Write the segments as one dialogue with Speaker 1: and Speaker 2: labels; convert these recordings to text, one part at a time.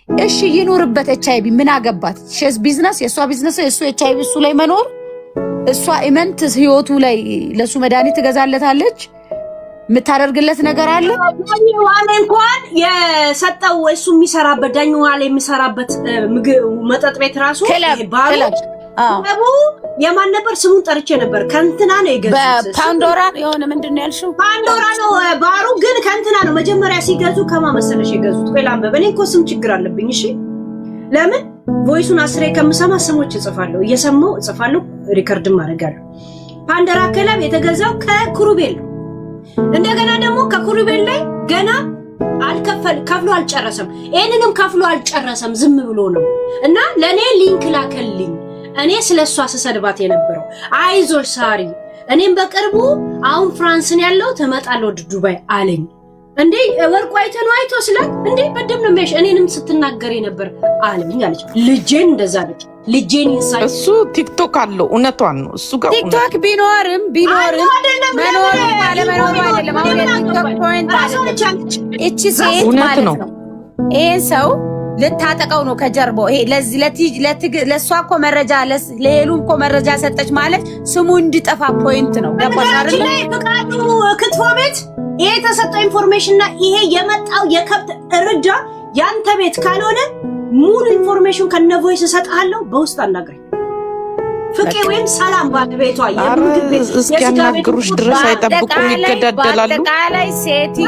Speaker 1: እሺ ይኖርበት ኤችአይቪ ምን አገባት? ሼስ ቢዝነስ የሷ ቢዝነስ የሱ ኤችአይቪ እሱ ላይ መኖር እሷ ኢመንት ህይወቱ ላይ ለሱ መድኃኒት ትገዛለታለች የምታደርግለት ነገር አለ።
Speaker 2: ዳኛው ዋለ እንኳን የሰጠው እሱ የሚሰራበት ዳኛው ዋለ የሚሰራበት መጠጥ ቤት ራሱ ባሩ የማን ነበር ስሙን ጠርቼ ነበር። ከንትና ነው የገዙት
Speaker 1: በፓንዶራ የሆነ ምንድነው ያልሽው?
Speaker 2: ፓንዶራ ነው ባሩ ግን ከንትና ነው መጀመሪያ ሲገዙ ከማመሰለሽ የገዙት። ቆይ ላንበብ እኔ እኮ ስም ችግር አለብኝ። እሺ ለምን ቮይሱን አስሬ ከምሰማ ስሞች እጽፋለሁ እየሰማው እጽፋለሁ ሪከርድም አደርጋለሁ። ፓንዶራ ክለብ የተገዛው ከኩሩቤል ነው። እንደገና ደግሞ ከኩሩቤል ላይ ገና ከፍሎ አልጨረሰም። ይሄንንም ከፍሎ አልጨረሰም ዝም ብሎ ነው እና ለኔ ሊንክ ላከልኝ። እኔ ስለሷ ስሰድባት የነበረው አይዞሽ ሳሪ እኔም በቅርቡ አሁን ፍራንስን ያለው ተመጣለው ዱባይ አለኝ። እንዴ ወርቁ አይቶ ስላት እንዴ በደም ነው የሚያሽ እኔንም ስትናገር ነበር አለኝ አለች። ልጄን እንደዛ አለች። ልጄን ይሳይ
Speaker 3: እሱ ቲክቶክ አለው እውነቷን ነው። እሱ ጋር
Speaker 1: ቲክቶክ ቢኖርም መኖር አይደለም። አሁን የቲክቶክ ፖይንት አይደለም። እቺ ሴት ማለት ነው ይሄን ሰው ልታጠቀው ነው ከጀርባው። ይሄ ለሷ እኮ መረጃ ለሄሉም እኮ መረጃ ሰጠች ማለት ስሙ እንዲጠፋ ፖይንት ነው። ገባሽ አይደል?
Speaker 2: ፍቃዱ ክትፎ ቤት ይሄ ተሰጠው ኢንፎርሜሽን እና ይሄ የመጣው የከብት እርዳ ያንተ ቤት ካልሆነ ሙሉ ኢንፎርሜሽን ከነቮይስ ሰጣለሁ። በውስጥ አናግረኝ ፍቄ ወይም ሰላም ባለቤቷ የምግብ ቤት
Speaker 3: እስኪያናግሩሽ ድረስ አይጠብቁም፣ ይገዳደላሉ።
Speaker 1: አጠቃላይ ሴትዮ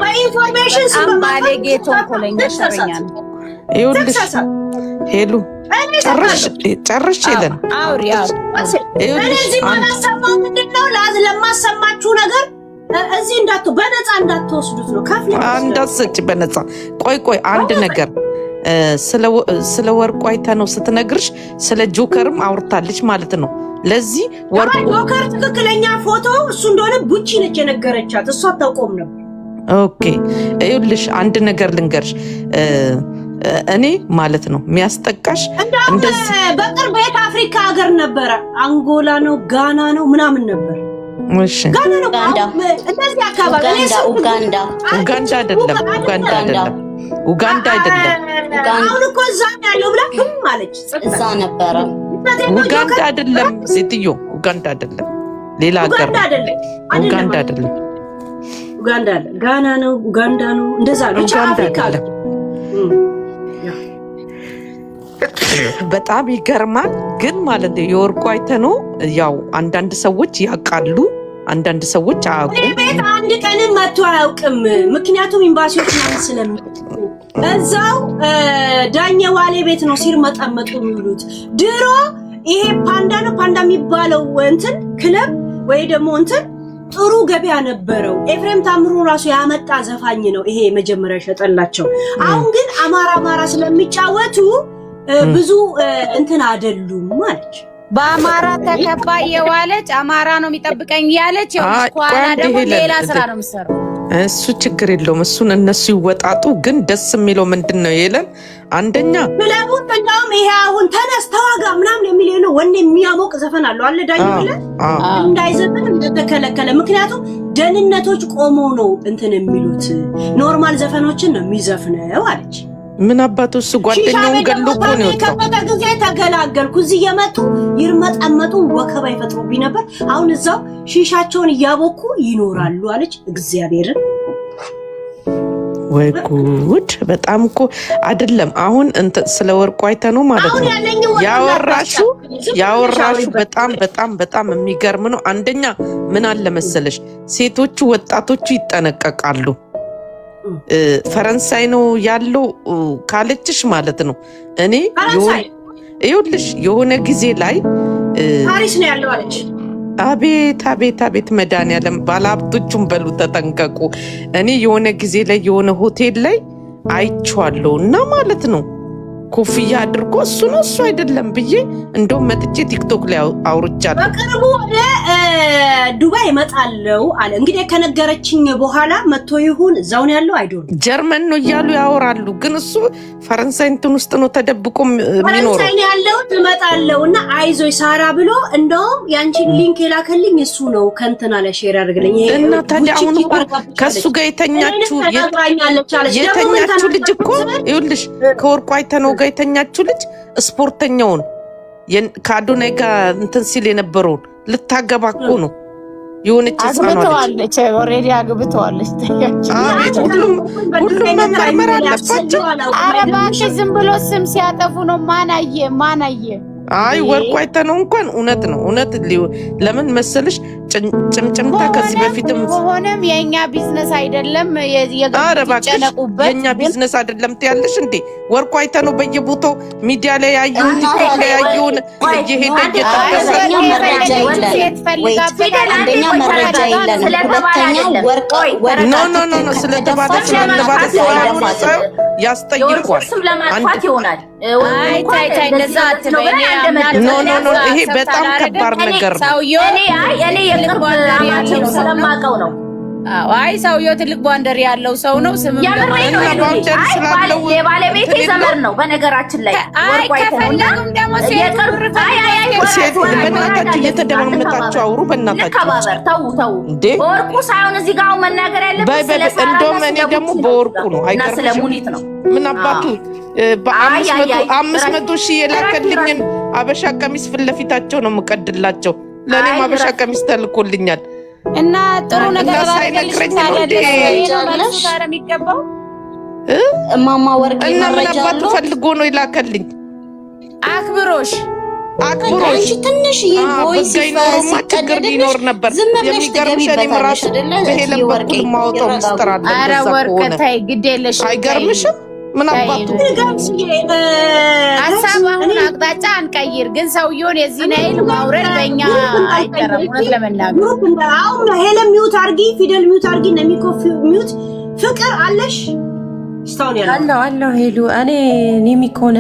Speaker 2: በኢንፎርሜሽን
Speaker 1: አምባሌ ጌቶ ኮለኛ ሸረኛ ነው።
Speaker 3: ይኸውልሽ ሄሉ ጨርሽ ይለን
Speaker 1: አውሪያው
Speaker 2: እዚህ ማላሰማው ምንድነው ለማሰማችሁ ነገር እዚህ በነፃ እንዳትወስዱት ነው። ከፍለ
Speaker 3: እንዳትሰጪ በነፃ። ቆይ አንድ ነገር ስለ ወርቁ አይታ ነው ስትነግርሽ፣ ስለ ጆከርም አውርታለች ማለት ነው። ለዚህ
Speaker 2: ጆከር ትክክለኛ ፎቶ እሱ እንደሆነ ቡቺ ነች የነገረቻት፣ እሷ አታውቀውም ነበር።
Speaker 3: ኦኬ ይኸውልሽ አንድ ነገር ልንገርሽ፣ እኔ ማለት ነው የሚያስጠቃሽ
Speaker 2: እንደዚህ በቅርብ የት አፍሪካ ሀገር ነበረ፣ አንጎላ ነው ጋና ነው ምናምን ነበር።
Speaker 3: እሺ
Speaker 2: ጋና ነው እንደዚህ አካባቢ
Speaker 3: ኡጋንዳ አይደለም
Speaker 2: አሁን እኮ እዛ ያለው ብላ ማለች
Speaker 4: እዛ ነበረ።
Speaker 3: ኡጋንዳ አይደለም ሴትዮ፣ ኡጋንዳ አይደለም ሌላ ሀገር። ኡጋንዳ አይደለም ጋና ነው ኡጋንዳ ነው እንደዛ ነው። አፍሪካ በጣም ይገርማል። ግን ማለት ነው የወርቁ አይተህ ነው ያው አንዳንድ ሰዎች ያውቃሉ፣ አንዳንድ ሰዎች አያውቁም።
Speaker 2: ቤት አንድ ቀንም መጥቶ አያውቅም። ምክንያቱም ኤምባሲዎች ማለት ስለምን እዛው ዳኘ ዋሌ ቤት ነው ሲርመጠመጡ የሚሉት። ድሮ ይሄ ፓንዳ የሚባለው እንትን ክለብ ወይ ደግሞ እንትን ጥሩ ገበያ ነበረው። ኤፍሬም ታምሩ ራሱ ያመጣ ዘፋኝ ነው ይሄ መጀመሪያ ሸጠላቸው። አሁን ግን አማራ ስለሚጫወቱ ብዙ እንትን አይደሉም ማለት
Speaker 1: በአማራ ተከባ የዋለች አማራ ነው የሚጠብቀኝ ያለች ኳላ ደግሞ ሌላ ስራ ነው የምትሰራው።
Speaker 3: እሱ ችግር የለውም። እሱን እነሱ ይወጣጡ። ግን ደስ የሚለው ምንድነው የለን አንደኛ
Speaker 2: ክለቡን እንደውም ይሄ አሁን ተነስ ተዋጋ ምናምን የሚል ነው ወንድ የሚያሞቅ ዘፈን አለው አለ ዳኝ ብለ እንዳይዘፈን እንደተከለከለ። ምክንያቱም ደህንነቶች ቆመው ነው እንትን የሚሉት ኖርማል ዘፈኖችን ነው የሚዘፍነው አለች።
Speaker 3: ምን አባቱ እሱ ጓደኛውን ገሎ እኮ ነው የወጣው።
Speaker 2: ከበቀ ጊዜ ተገላገልኩ። እዚህ የመጡ ይርመጠመጡ ወከባ ይፈጥሩብኝ ነበር። አሁን እዛው ሺሻቸውን እያቦኩ ይኖራሉ አለች። እግዚአብሔርን
Speaker 3: ወይ ጉድ! በጣም እኮ አይደለም አሁን ስለ ወርቁ አይተህ ነው ማለት ነው ያወራሹ። በጣም የሚገርም ነው። አንደኛ ምን አለ መሰለሽ ሴቶቹ ወጣቶቹ ይጠነቀቃሉ። ፈረንሳይ ነው ያለው ካለችሽ ማለት ነው። እኔ ይኸውልሽ የሆነ ጊዜ ላይ
Speaker 2: ፓሪስ ነው ያለው አለች።
Speaker 3: አቤት መድኃኒዓለም ባለሀብቶቹም በሉ ተጠንቀቁ። እኔ የሆነ ጊዜ ላይ የሆነ ሆቴል ላይ አይቼዋለሁ እና ማለት ነው ኮፍያ አድርጎ እሱ ነው እሱ አይደለም ብዬ እንደውም መጥቼ ቲክቶክ ላይ አውርቻለሁ።
Speaker 2: በቅርቡ ወደ ዱባይ እመጣለሁ አለ። እንግዲህ ከነገረችኝ በኋላ መጥቶ ይሁን እዛው ነው ያለው አይዶን
Speaker 3: ጀርመን ነው እያሉ ያወራሉ። ግን እሱ ፈረንሳይ እንትን ውስጥ ነው ተደብቆ የሚኖረው።
Speaker 2: ፈረንሳይ ነው ያለው እመጣለሁና አይዞይ ሳራ ብሎ እንደውም ያንቺን ሊንክ የላከልኝ እሱ ነው ከእንትና ላይ ሼር ያደርግልኝ።
Speaker 3: እና ታዲያ አሁን ከሱ ጋር የተኛችሁ ልጅ እኮ ይኸውልሽ ከወርቁ አይተነው ጋር የተኛችሁ ልጅ ስፖርተኛውን ከአዶናይ ጋር እንትን ሲል የነበረውን ልታገባ እኮ ነው። የሆነች
Speaker 1: አግብተዋለች፣ ኦልሬዲ አግብተዋለች።
Speaker 3: ሁሉም መመርመር አለባቸው።
Speaker 1: ኧረ እባክሽ ዝም ብሎ ስም ሲያጠፉ ነው። ማን አየ?
Speaker 3: አይ ወርቁ አይተነው እንኳን እውነት ነው። እውነት ለምን መሰልሽ ጭምጭምታ ከዚህ በፊትም
Speaker 1: ሆነም የኛ ቢዝነስ አይደለም።
Speaker 3: የጨነቁበት የኛ ቢዝነስ አይደለም ትያለሽ እንዴ? ወርቁ አይተነው በየቦታው ሚዲያ ላይ ያዩን ቲክቶክ ላይ ያዩን እየሄደ እየተጠቀሰ
Speaker 4: አንደኛ መረጃ የለንም። ሁለተኛ ወርቅ
Speaker 3: ኖ ስለተባለ ያስጠይቋል።
Speaker 4: ስም ለማጥፋት ይሆናል።
Speaker 3: ኖ ይሄ በጣም ከባድ ነገር ነው።
Speaker 4: እኔ የቅርብ አማቸው ስለማውቀው ነው።
Speaker 1: አይ ሰውየው ትልቅ ባንደር ያለው ሰው ነው። ስም
Speaker 4: የባለቤቴ ዘመድ ነው በነገራችን ላይ።
Speaker 1: ከፈለጉም ደግሞ
Speaker 3: በእናታችሁ እየተደማመጣችሁ አውሩ። በእናታችሁ
Speaker 4: ተው። በወርቁ ሳይሆን እዚህ ጋር መናገር ያለበት
Speaker 3: እንደውም እኔ ደግሞ በወርቁ ነው።
Speaker 4: ስለሙኒት ነው።
Speaker 3: ምን አባቱ በ500 ሺህ የላከልኝን አበሻ ቀሚስ ፊት ለፊታቸው ነው የምቀድላቸው። ለእኔም አበሻ ቀሚስ ተልኮልኛል።
Speaker 1: እና ጥሩ ነገር
Speaker 3: ሳይነግረኝ
Speaker 1: የሚገባው
Speaker 4: እማማ ወርቅ
Speaker 3: እና ምን አባቱ ፈልጎ ነው ይላከልኝ?
Speaker 1: አክብሮሽ
Speaker 4: ትንሽ ቮይስ
Speaker 3: ችግር ሊኖር ነበር። የሚገርምሽ እኔም እራሱ በሄለን በኩል ማወጣው ምስጢር አለ።
Speaker 1: ኧረ ወርቅ ተይ ግድ የለሽ።
Speaker 3: አይገርምሽም? ምን አባቱ
Speaker 1: ሀሳብ አሁን አቅጣጫ አንቀይር። ግን ሰውየውን የዚህ ናይል ማውረድ በእኛ አይጠረም። እውነት ለመናገር
Speaker 2: አሁን ሄለን ሚውት አርጊ፣ ፊደል ሚውት አርጊ፣ ነሚኮፍ ሚውት። ፍቅር አለሽ ስታውን ያለው
Speaker 5: አለው ሄሉ እኔ ኒሚኮን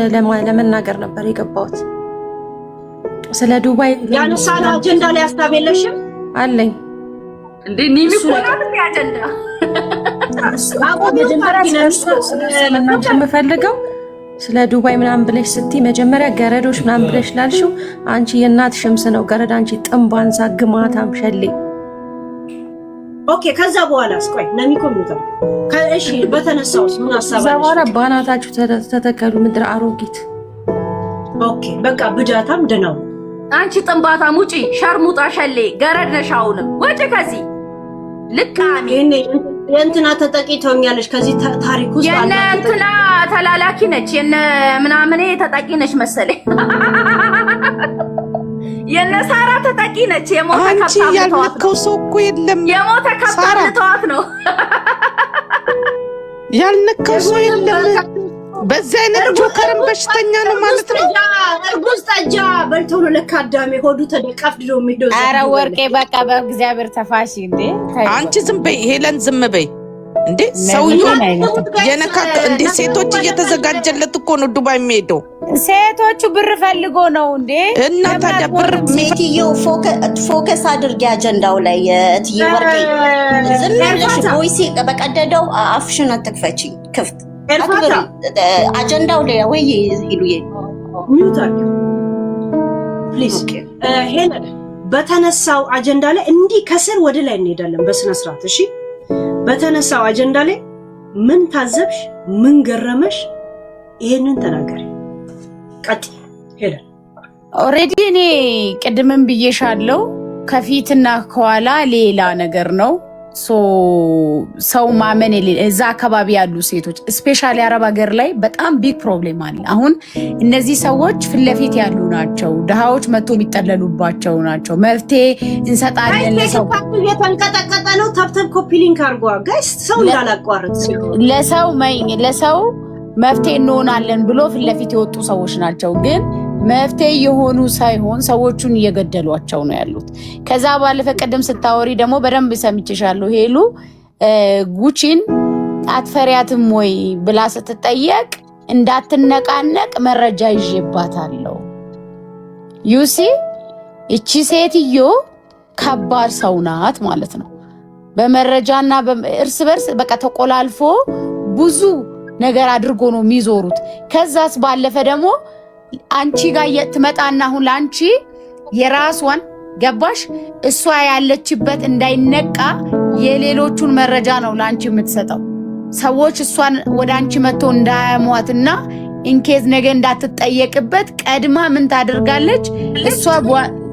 Speaker 5: ለመናገር ነበር የገባሁት። ስለ ዱባይ
Speaker 2: ያነሳነው አጀንዳ ላይ ሀሳብ የለሽም?
Speaker 5: አለኝ
Speaker 4: እንዴ ኒሚኮን አጀንዳ
Speaker 5: የምፈልገው ስለ ዱባይ ምናምን ብለሽ ስትይ መጀመሪያ ገረዶች ምናምን ብለሽ ላልሽው አንቺ የእናት ሽምስ ነው ገረድ። አንቺ ጥንባንሳ ግማታም ሸሌ።
Speaker 2: ኦኬ ከዛ በኋላ እስቆይ ነሚኮ ምንተው ከእሺ በተነሳውስ ምን ሐሳብ አለሽ?
Speaker 5: ዘዋራ ባናታችሁ ተተከሉ ምድር አሮጊት።
Speaker 2: ኦኬ በቃ ብጃታም ደናው
Speaker 4: አንቺ ጥንባታም ውጪ፣ ሸርሙጣ ሸሌ ገረድ ነሽ። አሁንም ወጪ ከዚህ ልቃሚ
Speaker 2: የእንትና ተጠቂ ተውኛለሽ። ከዚህ ታሪክ ውስጥ
Speaker 4: የነ እንትና ተላላኪ ነች፣ የነ ምናምኔ ተጠቂ ነች መሰለኝ። የነ ሳራ ተጠቂ ነች። የሞተ
Speaker 3: ያልነካው ሰው እኮ የለም።
Speaker 4: የሞተ ከብታልተዋት ነው
Speaker 3: ያልነካው ሰው የለም። በዚህ አይነት ጆከርን በሽተኛ ነው ማለት ነው።
Speaker 2: እርጉዝ ጠጃ በልቶ ነው ለካ አዳሜ ሆዱ ተደቃፍድዶ የሚሄደው።
Speaker 1: ኧረ ወርቄ በቃ በእግዚአብሔር ተፋሺ እንዴ!
Speaker 3: አንቺ ዝም በይ ሄለን፣ ዝም በይ እንዴ! ሰውዬው የነካከ እንዴ! ሴቶች እየተዘጋጀለት እኮ ነው ዱባይ የሚሄደው።
Speaker 1: ሴቶቹ ብር ፈልጎ ነው እንዴ?
Speaker 3: እና ታዲያ ብር
Speaker 4: ሴትዮ ፎከስ አድርጊ አጀንዳው ላይ እትዬ ወርቄ። ዝም ብለሽ ቮይስ በቀደደው አፍሽን አትክፈቺ። ክፍት አጀንዳው ላይ ወይ ይሉዬ
Speaker 2: ሚውት አርጊ ፕሊዝ። ሄለን በተነሳው አጀንዳ ላይ እንዲህ ከስር ወደ ላይ እንሄዳለን በስነ ስርዓት። እሺ በተነሳው አጀንዳ ላይ ምን ታዘብሽ? ምን ገረመሽ? ይሄንን ተናገሪ። ቀጥ ሄለን
Speaker 1: ኦሬዲ እኔ ቅድምም ብዬሻለሁ፣ ከፊትና ከኋላ ሌላ ነገር ነው። ሰው ማመን እዛ አካባቢ ያሉ ሴቶች ስፔሻሊ አረብ ሀገር ላይ በጣም ቢግ ፕሮብሌም አለ። አሁን እነዚህ ሰዎች ፊት ለፊት ያሉ ናቸው። ድሃዎች መጥቶ የሚጠለሉባቸው ናቸው። መፍትሄ እንሰጣለን። ለሰው
Speaker 2: የተንቀጠቀጠ ነው። ታፕታፕ ኮፒ ሊንክ አድርጓ ጋይስ፣ ሰው እንዳላቋርጥ።
Speaker 1: ለሰው መፍትሄ እንሆናለን ብሎ ፊት ለፊት የወጡ ሰዎች ናቸው። ግን መፍትሄ የሆኑ ሳይሆን ሰዎቹን እየገደሏቸው ነው ያሉት። ከዛ ባለፈ ቀደም ስታወሪ ደግሞ በደንብ ሰምቼሻለሁ ሄሉ። ጉቺን አትፈሪያትም ወይ ብላ ስትጠየቅ እንዳትነቃነቅ መረጃ ይዤባታለሁ። ዩሲ እቺ ሴትዮ ከባድ ሰው ናት ማለት ነው። በመረጃና እርስ በርስ በቃ ተቆላልፎ ብዙ ነገር አድርጎ ነው የሚዞሩት። ከዛስ ባለፈ ደግሞ አንቺ ጋር ትመጣና አሁን ለአንቺ የራስዋን ገባሽ እሷ ያለችበት እንዳይነቃ የሌሎቹን መረጃ ነው ለአንቺ የምትሰጠው። ሰዎች እሷን ወደ አንቺ መጥቶ እንዳያሟትና ኢንኬዝ ነገ እንዳትጠየቅበት ቀድማ ምን ታደርጋለች? እሷ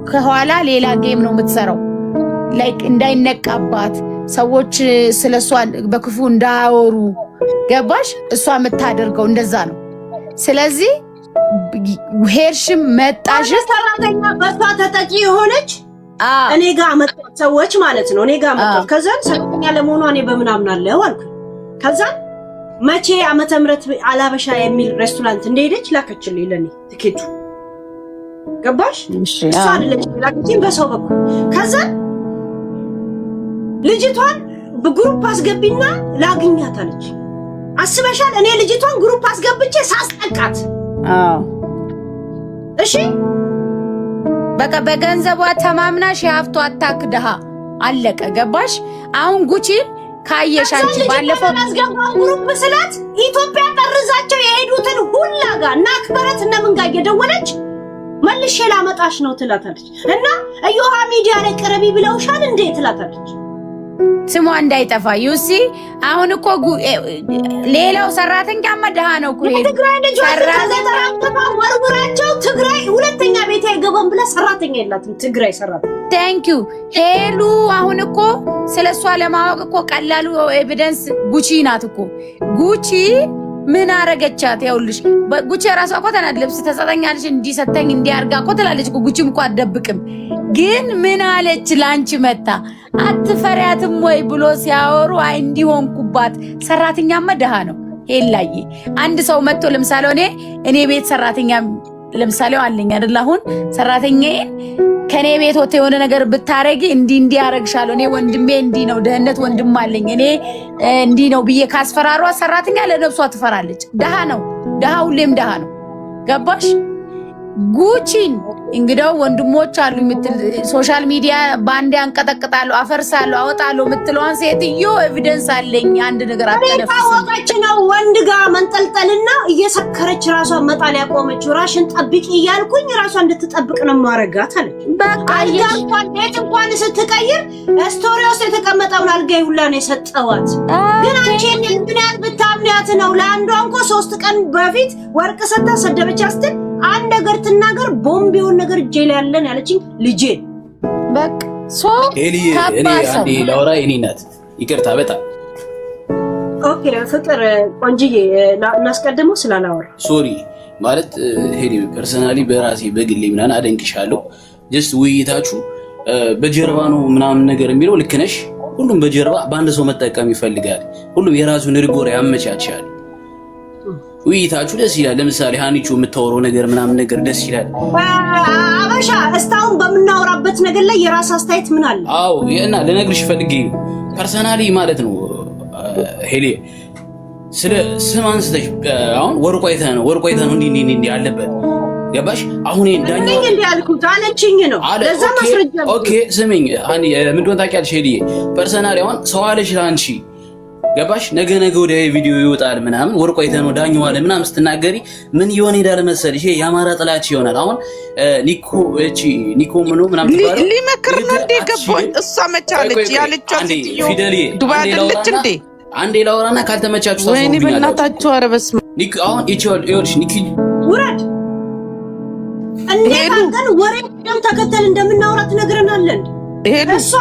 Speaker 1: ከኋላ ሌላ ጌም ነው የምትሰራው። ላይክ እንዳይነቃባት ሰዎች ስለሷ በክፉ እንዳያወሩ ገባሽ? እሷ የምታደርገው እንደዛ ነው። ስለዚህ ሄርሽም መጣሽ
Speaker 2: ሰራተኛ በሷ ተጠቂ የሆነች እኔ ጋር መጣች ሰዎች ማለት ነው። እኔ ጋር መጣች። ከዛን ሰራተኛ ለመሆኗ እኔ በምን አምናለሁ አልኩ። ከዛን መቼ ዓመተ ምህረት አላበሻ የሚል ሬስቶራንት እንደሄደች ላከችልኝ ለኔ ትኬቱ ገባሽ? እሷ አይደለች ላከችኝ በሰው በኩል። ከዛን ልጅቷን በግሩፕ አስገቢና ላግኛት አለች። አስበሻል? እኔ ልጅቷን ግሩፕ አስገብቼ ሳስጠቃት እሺ
Speaker 1: በቃ በገንዘቧ ተማምናሽ የሀብቷ አታክደሃ አለቀ። ገባሽ? አሁን ጉቺ ካየሽ አንቺ ባለፈው
Speaker 2: አስገባው ግሩፕ ስላት ኢትዮጵያ ጠርዛቸው የሄዱትን ሁላ ጋር እና አክበረት እና ምን ጋር እየደወለች መልሼ ላመጣሽ ነው ትላታለች። እና እዮሃ ሚዲያ ላይ ቅረቢ ብለውሻል እንዴ ትላታለች።
Speaker 1: ስሟ እንዳይጠፋ ዩሲ አሁን እኮ ሌላው ሰራተኛማ ደሃ ነው እኮ
Speaker 2: ትግራይ ልጆች ተዘራምተው ወርውራቸው ትግራይ ሁለተኛ ቤት አይገባም ብለ ሰራተኛ የላትም ትግራይ ሰራተኛ።
Speaker 1: ታንክ ዩ ሄሉ። አሁን እኮ ስለሷ ለማወቅ እኮ ቀላሉ ኤቪደንስ ጉቺ ናት እኮ። ጉቺ ምን አረገቻት? ያውልሽ ጉቺ ራሷ እኮ ተናድ ልብስ ተሰጠኛለሽ እንዲሰጠኝ እንዲያርጋ እኮ ትላለች እኮ። ጉቺም እኮ አትደብቅም። ግን ምን አለች? ላንቺ መጣ አትፈሪያትም ወይ ብሎ ሲያወሩ አይ እንዲሆንኩባት። ሰራተኛማ ደሃ ነው ሄላዬ። አንድ ሰው መጥቶ ለምሳሌ እኔ ቤት ሰራተኛ ለምሳሌ አለኝ አይደል? አሁን ሰራተኛዬን ከኔ ቤት ወጥቶ የሆነ ነገር ብታረጊ እንዲህ ያረግሻለሁ፣ እኔ ወንድሜ እንዲህ ነው፣ ደህነት ወንድም አለኝ እኔ እንዲህ ነው ብዬ ካስፈራሯ ሰራተኛ ለነፍሷ ትፈራለች። ደሃ ነው፣ ደሃ ሁሌም ደሃ ነው። ገባሽ? ጉቺን እንግዲያው ወንድሞች አሉ የምትል ሶሻል ሚዲያ ባንዴ አንቀጠቅጣለሁ አፈርሳለሁ አወጣለሁ የምትለዋን ሴትዮ ኤቪደንስ አለኝ። አንድ ነገር
Speaker 2: አታወቀች ነው ወንድ ጋር መንጠልጠልና እየሰከረች ራሷን መጣል ያቆመችው። ራሽን ጠብቂ እያልኩኝ ራሷን እንድትጠብቅ ነው ማረጋት አለች። በቃ ያልኳን ቤት እንኳን ስትቀይር ስቶሪ ውስጥ የተቀመጠውን አልጋይ ሁላ ነው የሰጠዋት። ግን አንቺ ምን ያህል ብታምኛት ነው? ለአንዷ እንኳ 3 ቀን በፊት ወርቅ ሰጣ ሰደበች አስትል አንድ ነገር ትናገር ቦምብ የሆነ ነገር እጄ ላይ ያለን ያለችኝ ልጄ
Speaker 1: በቃ ሶ
Speaker 6: እኔ ላውራ እኔ ናት ይቅርታ በጣም
Speaker 2: ኦኬ ፍቅር ቆንጂዬ እናስቀድመው ስላላወራ
Speaker 6: ሶሪ ማለት ሄሊ ፐርሰናሊ በራሴ በግሌ ምናምን አደንቅሻለሁ። ጀስት ውይይታችሁ በጀርባ ነው ምናምን ነገር የሚለው ልክ ነሽ። ሁሉም በጀርባ በአንድ ሰው መጠቀም ይፈልጋል። ሁሉም የራሱን ሪጎር ያመቻቻል። ውይይታችሁ ደስ ይላል። ለምሳሌ ሃኒቹ የምታወራው ነገር ምናምን ነገር ደስ ይላል።
Speaker 2: አበሻ እስታውን በምናወራበት ነገር ላይ የራስ አስተያየት ምን አለ?
Speaker 6: አዎ እና ለነግርሽ ፈልጌ ፐርሰናሊ ማለት ነው ሄሊ ስለ ስም አንስተሽ አሁን ወርቁ አይተህ ነው እንዲህ አለበት ገባሽ? አሁን
Speaker 2: እንዳኛው እንዴ ያልኩት አለችኝ ነው ለዛ ማስረጃ
Speaker 6: ኦኬ ስሚኝ ሃኒ ምንድነው ታውቂያለሽ ሄሊ ፐርሰናሊ አሁን ሰው አለሽ ላንቺ ገባሽ? ነገ ወዲያ ቪዲዮ ይወጣል ምናምን ወርቁ አይተህ ነው ዳኛው አለ ምናምን ስትናገሪ ምን ይሆን ሄዳለ መሰልሽ? ይሄ የአማራ ጥላች ይሆናል። አሁን ኒኮ ምኑ ምናምን ተባለ
Speaker 3: ሊመክር ነው እንደ ገባኝ እሷ መቻለች ያለችው
Speaker 6: ፊደል
Speaker 3: ዱባይ አይደለች እንዴ?
Speaker 6: አንዴ ላውራና ካልተመቻችሁ ታስቡብኛል።
Speaker 3: ወይኔ በእናታችሁ ኧረ በስመ አብ
Speaker 6: ኒኮ አሁን ይኸውልሽ ኒኪ
Speaker 2: ውረድ እንደታገን ወሬ ደም ተከተል እንደምናወራት ነገርናለን። እሷ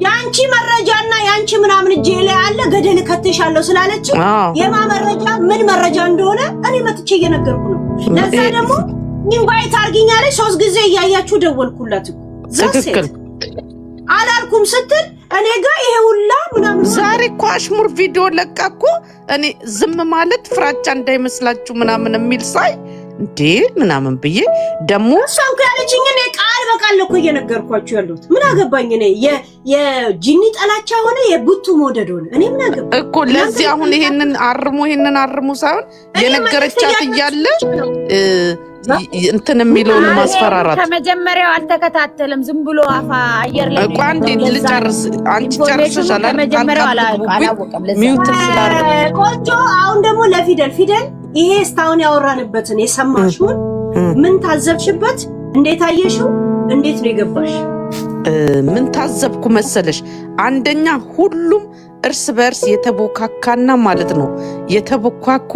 Speaker 2: ያንቺ መረጃና ያንቺ ምናምን እጄ ላይ አለ ገደል ከተሻለው ስላለች የማ መረጃ ምን መረጃ እንደሆነ እኔ መጥቼ እየነገርኩ ነው። ለዛ ደግሞ ኢንቫይት አርጊኛለች 3 ጊዜ እያያችሁ ደወልኩላት እኮ
Speaker 3: ትክክል
Speaker 2: አላልኩም ስትል እኔ ጋር ይሄ ሁላ ምናምን
Speaker 3: ዛሬ እኮ አሽሙር ቪዲዮ ለቃኩ። እኔ ዝም ማለት ፍራቻ እንዳይመስላችሁ ምናምን የሚል ሳይ እንዴ ምናምን ብዬ ደሞ
Speaker 2: እሷን ያለችኝ እኔ ቃል በቃል እኮ እየነገርኳችሁ ያለሁት ምን አገባኝ እኔ የጂኒ ጠላቻ ሆነ የቡቱ መውደድ ሆነ እኔ ምን አገባኝ
Speaker 3: እኮ ለዚህ አሁን ይሄንን አርሙ ሳይሆን የነገረቻት እያለ እንትን የሚለውን ማስፈራራት
Speaker 1: ከመጀመሪያው አልተከታተለም። ዝም ብሎ አየር ላይ
Speaker 3: እኮ አንዴ ልጨርስ። አንቺ ጨርሰሻል።
Speaker 1: ከመጀመሪያው አላወቀም።
Speaker 3: ሚውት ስላደረገ
Speaker 2: ቆንጆ። አሁን ደግሞ ለፊደል ፊደል ይሄ እስካሁን ያወራንበትን የሰማሽውን ምን ታዘብሽበት? እንዴት አየሽው? እንዴት ነው የገባሽ?
Speaker 3: ምን ታዘብኩ መሰለሽ? አንደኛ ሁሉም እርስ በርስ የተቦካካና ማለት ነው የተቦካኩ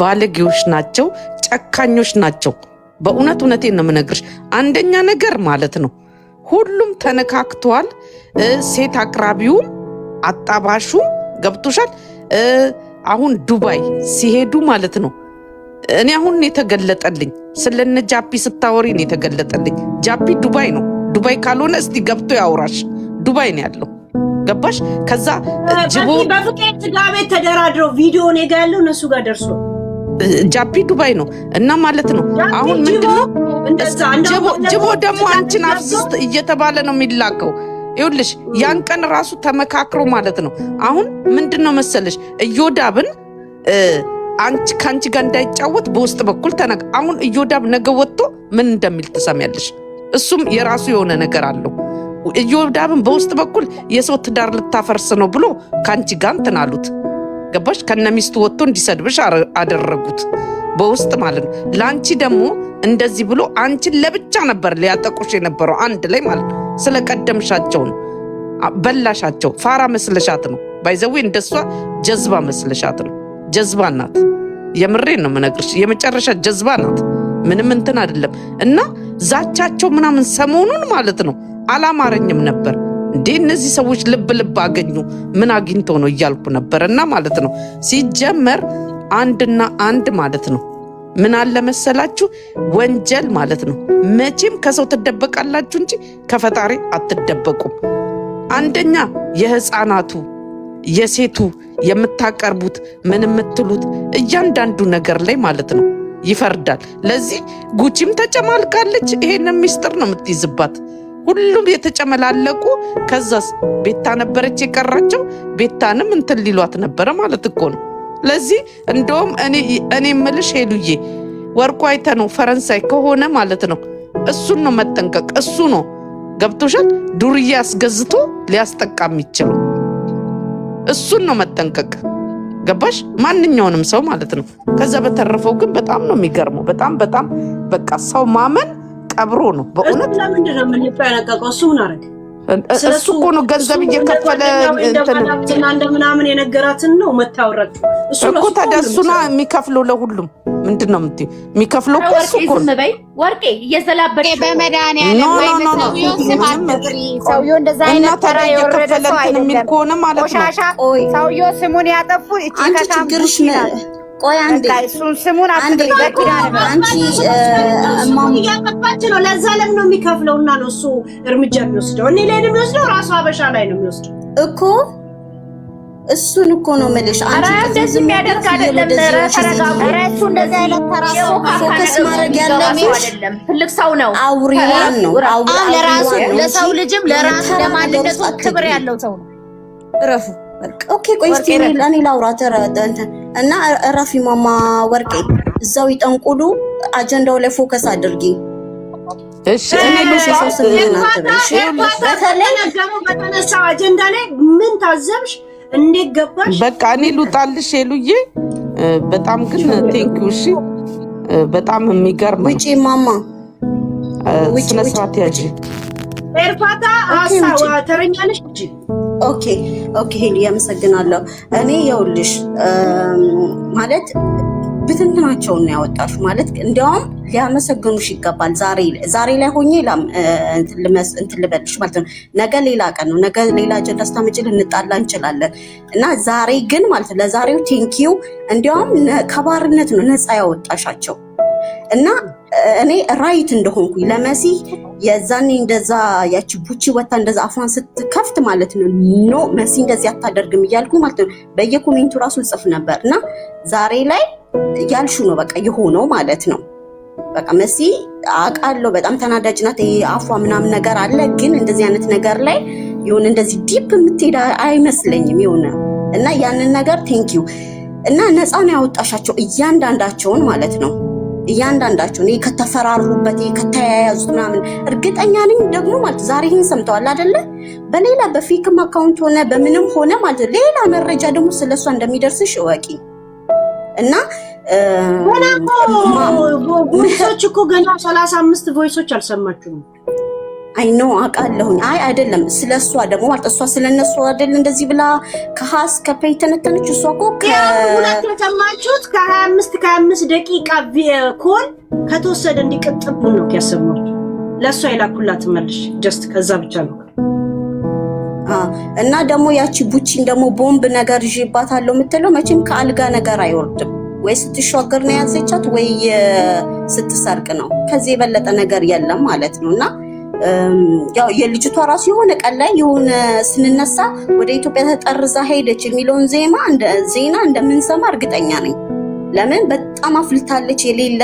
Speaker 3: ባለጌዎች ናቸው፣ ጨካኞች ናቸው። በእውነት እውነቴን ነው የምነግርሽ። አንደኛ ነገር ማለት ነው ሁሉም ተነካክተዋል። ሴት አቅራቢውም አጣባሹም ገብቶሻል። አሁን ዱባይ ሲሄዱ ማለት ነው እኔ አሁን የተገለጠልኝ ስለነ ጃፒ ስታወሪ ነው የተገለጠልኝ። ጃፒ ዱባይ ነው። ዱባይ ካልሆነ እስቲ ገብቶ ያውራሽ። ዱባይ ነው ያለው ገባሽ? ከዛ ጅቦ
Speaker 2: በፍቄት ጋር ቤት ተደራድረው ቪዲዮ ነው ያለው እነሱ ጋር ደርሶ
Speaker 3: ጃፒ ዱባይ ነው እና ማለት ነው አሁን ምንድነው ጅቦ ደግሞ አንቺን አፍስስ እየተባለ ነው የሚላከው። ይኸውልሽ ያን ቀን ራሱ ተመካክሮ ማለት ነው አሁን ምንድነው መሰለሽ እዮዳብን ከአንቺ ጋር እንዳይጫወት በውስጥ በኩል አሁን እዮዳብ ነገ ወጥቶ ምን እንደሚል ትሰሚያለሽ? እሱም የራሱ የሆነ ነገር አለው። እዮዳብን በውስጥ በኩል የሰው ትዳር ልታፈርስ ነው ብሎ ከአንቺ ጋር እንትን አሉት ገባሽ? ከነሚስቱ ወጥቶ እንዲሰድብሽ አደረጉት በውስጥ ማለት ነው። ለአንቺ ደግሞ እንደዚህ ብሎ አንቺን ለብቻ ነበር ሊያጠቁሽ የነበረው አንድ ላይ ማለት ነው። ስለቀደምሻቸው ነው በላሻቸው። ፋራ መስለሻት ነው ባይዘዌ እንደሷ ጀዝባ መስለሻት ነው። ጀዝባ ናት። የምሬን ነው የምነግርሽ። የመጨረሻ ጀዝባ ናት። ምንም እንትን አይደለም። እና ዛቻቸው ምናምን ሰሞኑን ማለት ነው አላማረኝም ነበር። እንዴ እነዚህ ሰዎች ልብ አገኙ ምን አግኝቶ ነው እያልኩ ነበር። እና ማለት ነው ሲጀመር አንድና አንድ ማለት ነው ምን አለ መሰላችሁ ወንጀል ማለት ነው መቼም ከሰው ትደበቃላችሁ እንጂ ከፈጣሪ አትደበቁም። አንደኛ የህፃናቱ የሴቱ የምታቀርቡት ምን የምትሉት እያንዳንዱ ነገር ላይ ማለት ነው ይፈርዳል። ለዚህ ጉቺም ተጨማልቃለች። ይሄንን ሚስጥር ነው የምትይዝባት። ሁሉም የተጨመላለቁ ከዛስ ቤታ ነበረች የቀራቸው። ቤታንም እንትን ሊሏት ነበረ ማለት እኮ ነው። ለዚህ እንደውም እኔ ምልሽ ሄሉዬ ወርቁ አይተ ነው ፈረንሳይ ከሆነ ማለት ነው እሱን ነው መጠንቀቅ። እሱ ነው ገብቶሻል ዱርዬ አስገዝቶ ሊያስጠቃ የሚችለው እሱን ነው መጠንቀቅ። ገባሽ? ማንኛውንም ሰው ማለት ነው። ከዛ በተረፈው ግን በጣም ነው የሚገርመው። በጣም በቃ ሰው ማመን ቀብሮ ነው በእውነት።
Speaker 2: ለምንድን ነው የምንጠነቀቀው? እሱ ምን አረግ?
Speaker 3: እሱ እኮ ነው ገንዘብ እየከፈለ
Speaker 2: እንትና እንደምናምን የነገራትን ነው መታወራት
Speaker 3: እኮ። ታዲያ እሱና የሚከፍለው ለሁሉም ምንድን ነው የምትይው? የሚከፍለው እኮ እሱ እኮ ነው።
Speaker 1: ወርቄ እየዘላበች በመድኃኒዓለም ወይ ሰውዬው እንደዛ አይነት ተራ የወረደ ሰው አይደለም።
Speaker 3: የሚል ከሆነ ማለት ነው
Speaker 1: ሰውዬው ስሙን ያጠፉ እቺ
Speaker 4: ከታምሽ ቆይ አንዴ
Speaker 1: እሱን ስሙን አትጥሪ።
Speaker 2: አንቺ እያጠፋች ነው። ለዛ ለምን ነው የሚከፍለውና ነው እሱ እርምጃ የሚወስደው? እኔ ላይ ነው የሚወስደው? ራሱ አበሻ ላይ ነው የሚወስደው
Speaker 4: እኮ። እሱን እኮ ነው የምልሽ።
Speaker 1: አንቺ እንደዚህ የሚያደርግ አይደለም። ተረጋጉ። እሱ እንደዚህ አይነት ተራው
Speaker 4: ፎከስ ማድረግ ያለብሽ
Speaker 1: አይደለም። ትልቅ ሰው ነው።
Speaker 4: አውሪዋን ነው
Speaker 1: ለራሱ ለሰው ልጅም ለራሱ ለማንነቱ ክብር ያለው ሰው ነው። እረፉ።
Speaker 4: ኦኬ ቆይ እስቲ እኔ ላውራት እና እረፊ ማማ ወርቄ። እዛው ይጠንቁሉ። አጀንዳው ላይ ፎከስ አድርጊ
Speaker 3: እሺ። እኔ
Speaker 2: ለሰው በተነሳው አጀንዳ ላይ ምን ታዘብሽ? እንዴት ገባሽ?
Speaker 3: በቃ እኔ ልውጣልሽ ሄሉዬ። በጣም ግን ቴንኪው። እሺ በጣም የሚገርም
Speaker 4: ውጪ ማማ
Speaker 3: ስነ ስርዓት ያጂ
Speaker 2: ኤርፋታ አሳዋ ተረኛለሽ እንጂ
Speaker 4: ኦኬ ሄሉ ያመሰግናለሁ። እኔ የውልሽ ማለት ብትንትናቸውን ነው ያወጣሽ ማለት እንዲያውም ሊያመሰግኑሽ ይገባል። ዛሬ ላይ ሆኜ እንትን ልበልሽ ማለት ነው። ነገ ሌላ ቀን ነው። ነገ ሌላ አጀንዳ ስታመጪ ልንጣላ እንችላለን እና ዛሬ ግን ማለት ለዛሬው ቴንኪው። እንዲያውም ከባርነት ነው ነፃ ያወጣሻቸው እና እኔ ራይት እንደሆንኩኝ ለመሲ የዛኔ እንደዛ ያቺ ቡቺ ወታ እንደዛ አፏን ስትከፍት ማለት ነው ኖ መሲ እንደዚህ አታደርግም እያልኩ ማለት ነው በየኮሜንቱ ራሱ ጽፍ ነበር እና ዛሬ ላይ ያልሹ ነው በቃ የሆነው ማለት ነው። በቃ መሲ አውቃለሁ በጣም ተናዳጅ ናት። አፏ ምናምን ነገር አለ ግን እንደዚህ አይነት ነገር ላይ የሆነ እንደዚህ ዲፕ የምትሄድ አይመስለኝም የሆነ እና ያንን ነገር ቴንኪው እና ነፃ ነው ያወጣሻቸው እያንዳንዳቸውን ማለት ነው። እያንዳንዳቸው ነው ከተፈራሩበት ከተያያዙት ምናምን እርግጠኛ ነኝ ደግሞ ማለት ዛሬ ይህን ሰምተዋል አይደለ? በሌላ በፌክም አካውንት ሆነ በምንም ሆነ ማለት ሌላ መረጃ ደግሞ ስለሷ እንደሚደርስሽ እወቂ እና
Speaker 2: ቮይሶች እኮ ገና 35 ቮይሶች አልሰማችሁም?
Speaker 4: አይ ኖ አውቃለሁኝ። አይ አይደለም ስለሷ ደግሞ ማለት እሷ ስለነሱ አይደል እንደዚህ ብላ ከሀስ ከፔይ ተነተነች። እሷ እኮ
Speaker 2: ሁለት የሰማችሁት ከ25 ደቂቃ ኮል ከተወሰደ እንዲቀጥብ ነው ያሰማችሁ። ለሷ ይላኩላት መልሽ ጀስት ከዛ ብቻ ነው።
Speaker 4: እና ደግሞ ያቺ ቡቺን ደግሞ ቦምብ ነገር ይዤባታለሁ የምትለው መቼም ከአልጋ ነገር አይወርድም። ወይ ስትሻገር ነው ያዘቻት ወይ ስትሰርቅ ነው። ከዚህ የበለጠ ነገር የለም ማለት ነውና ያው የልጅቷ ራሱ የሆነ ቀን ላይ የሆነ ስንነሳ ወደ ኢትዮጵያ ተጠርዛ ሄደች የሚለውን ዜና እንደምንሰማ እርግጠኛ ነኝ። ለምን በጣም አፍልታለች። የሌለ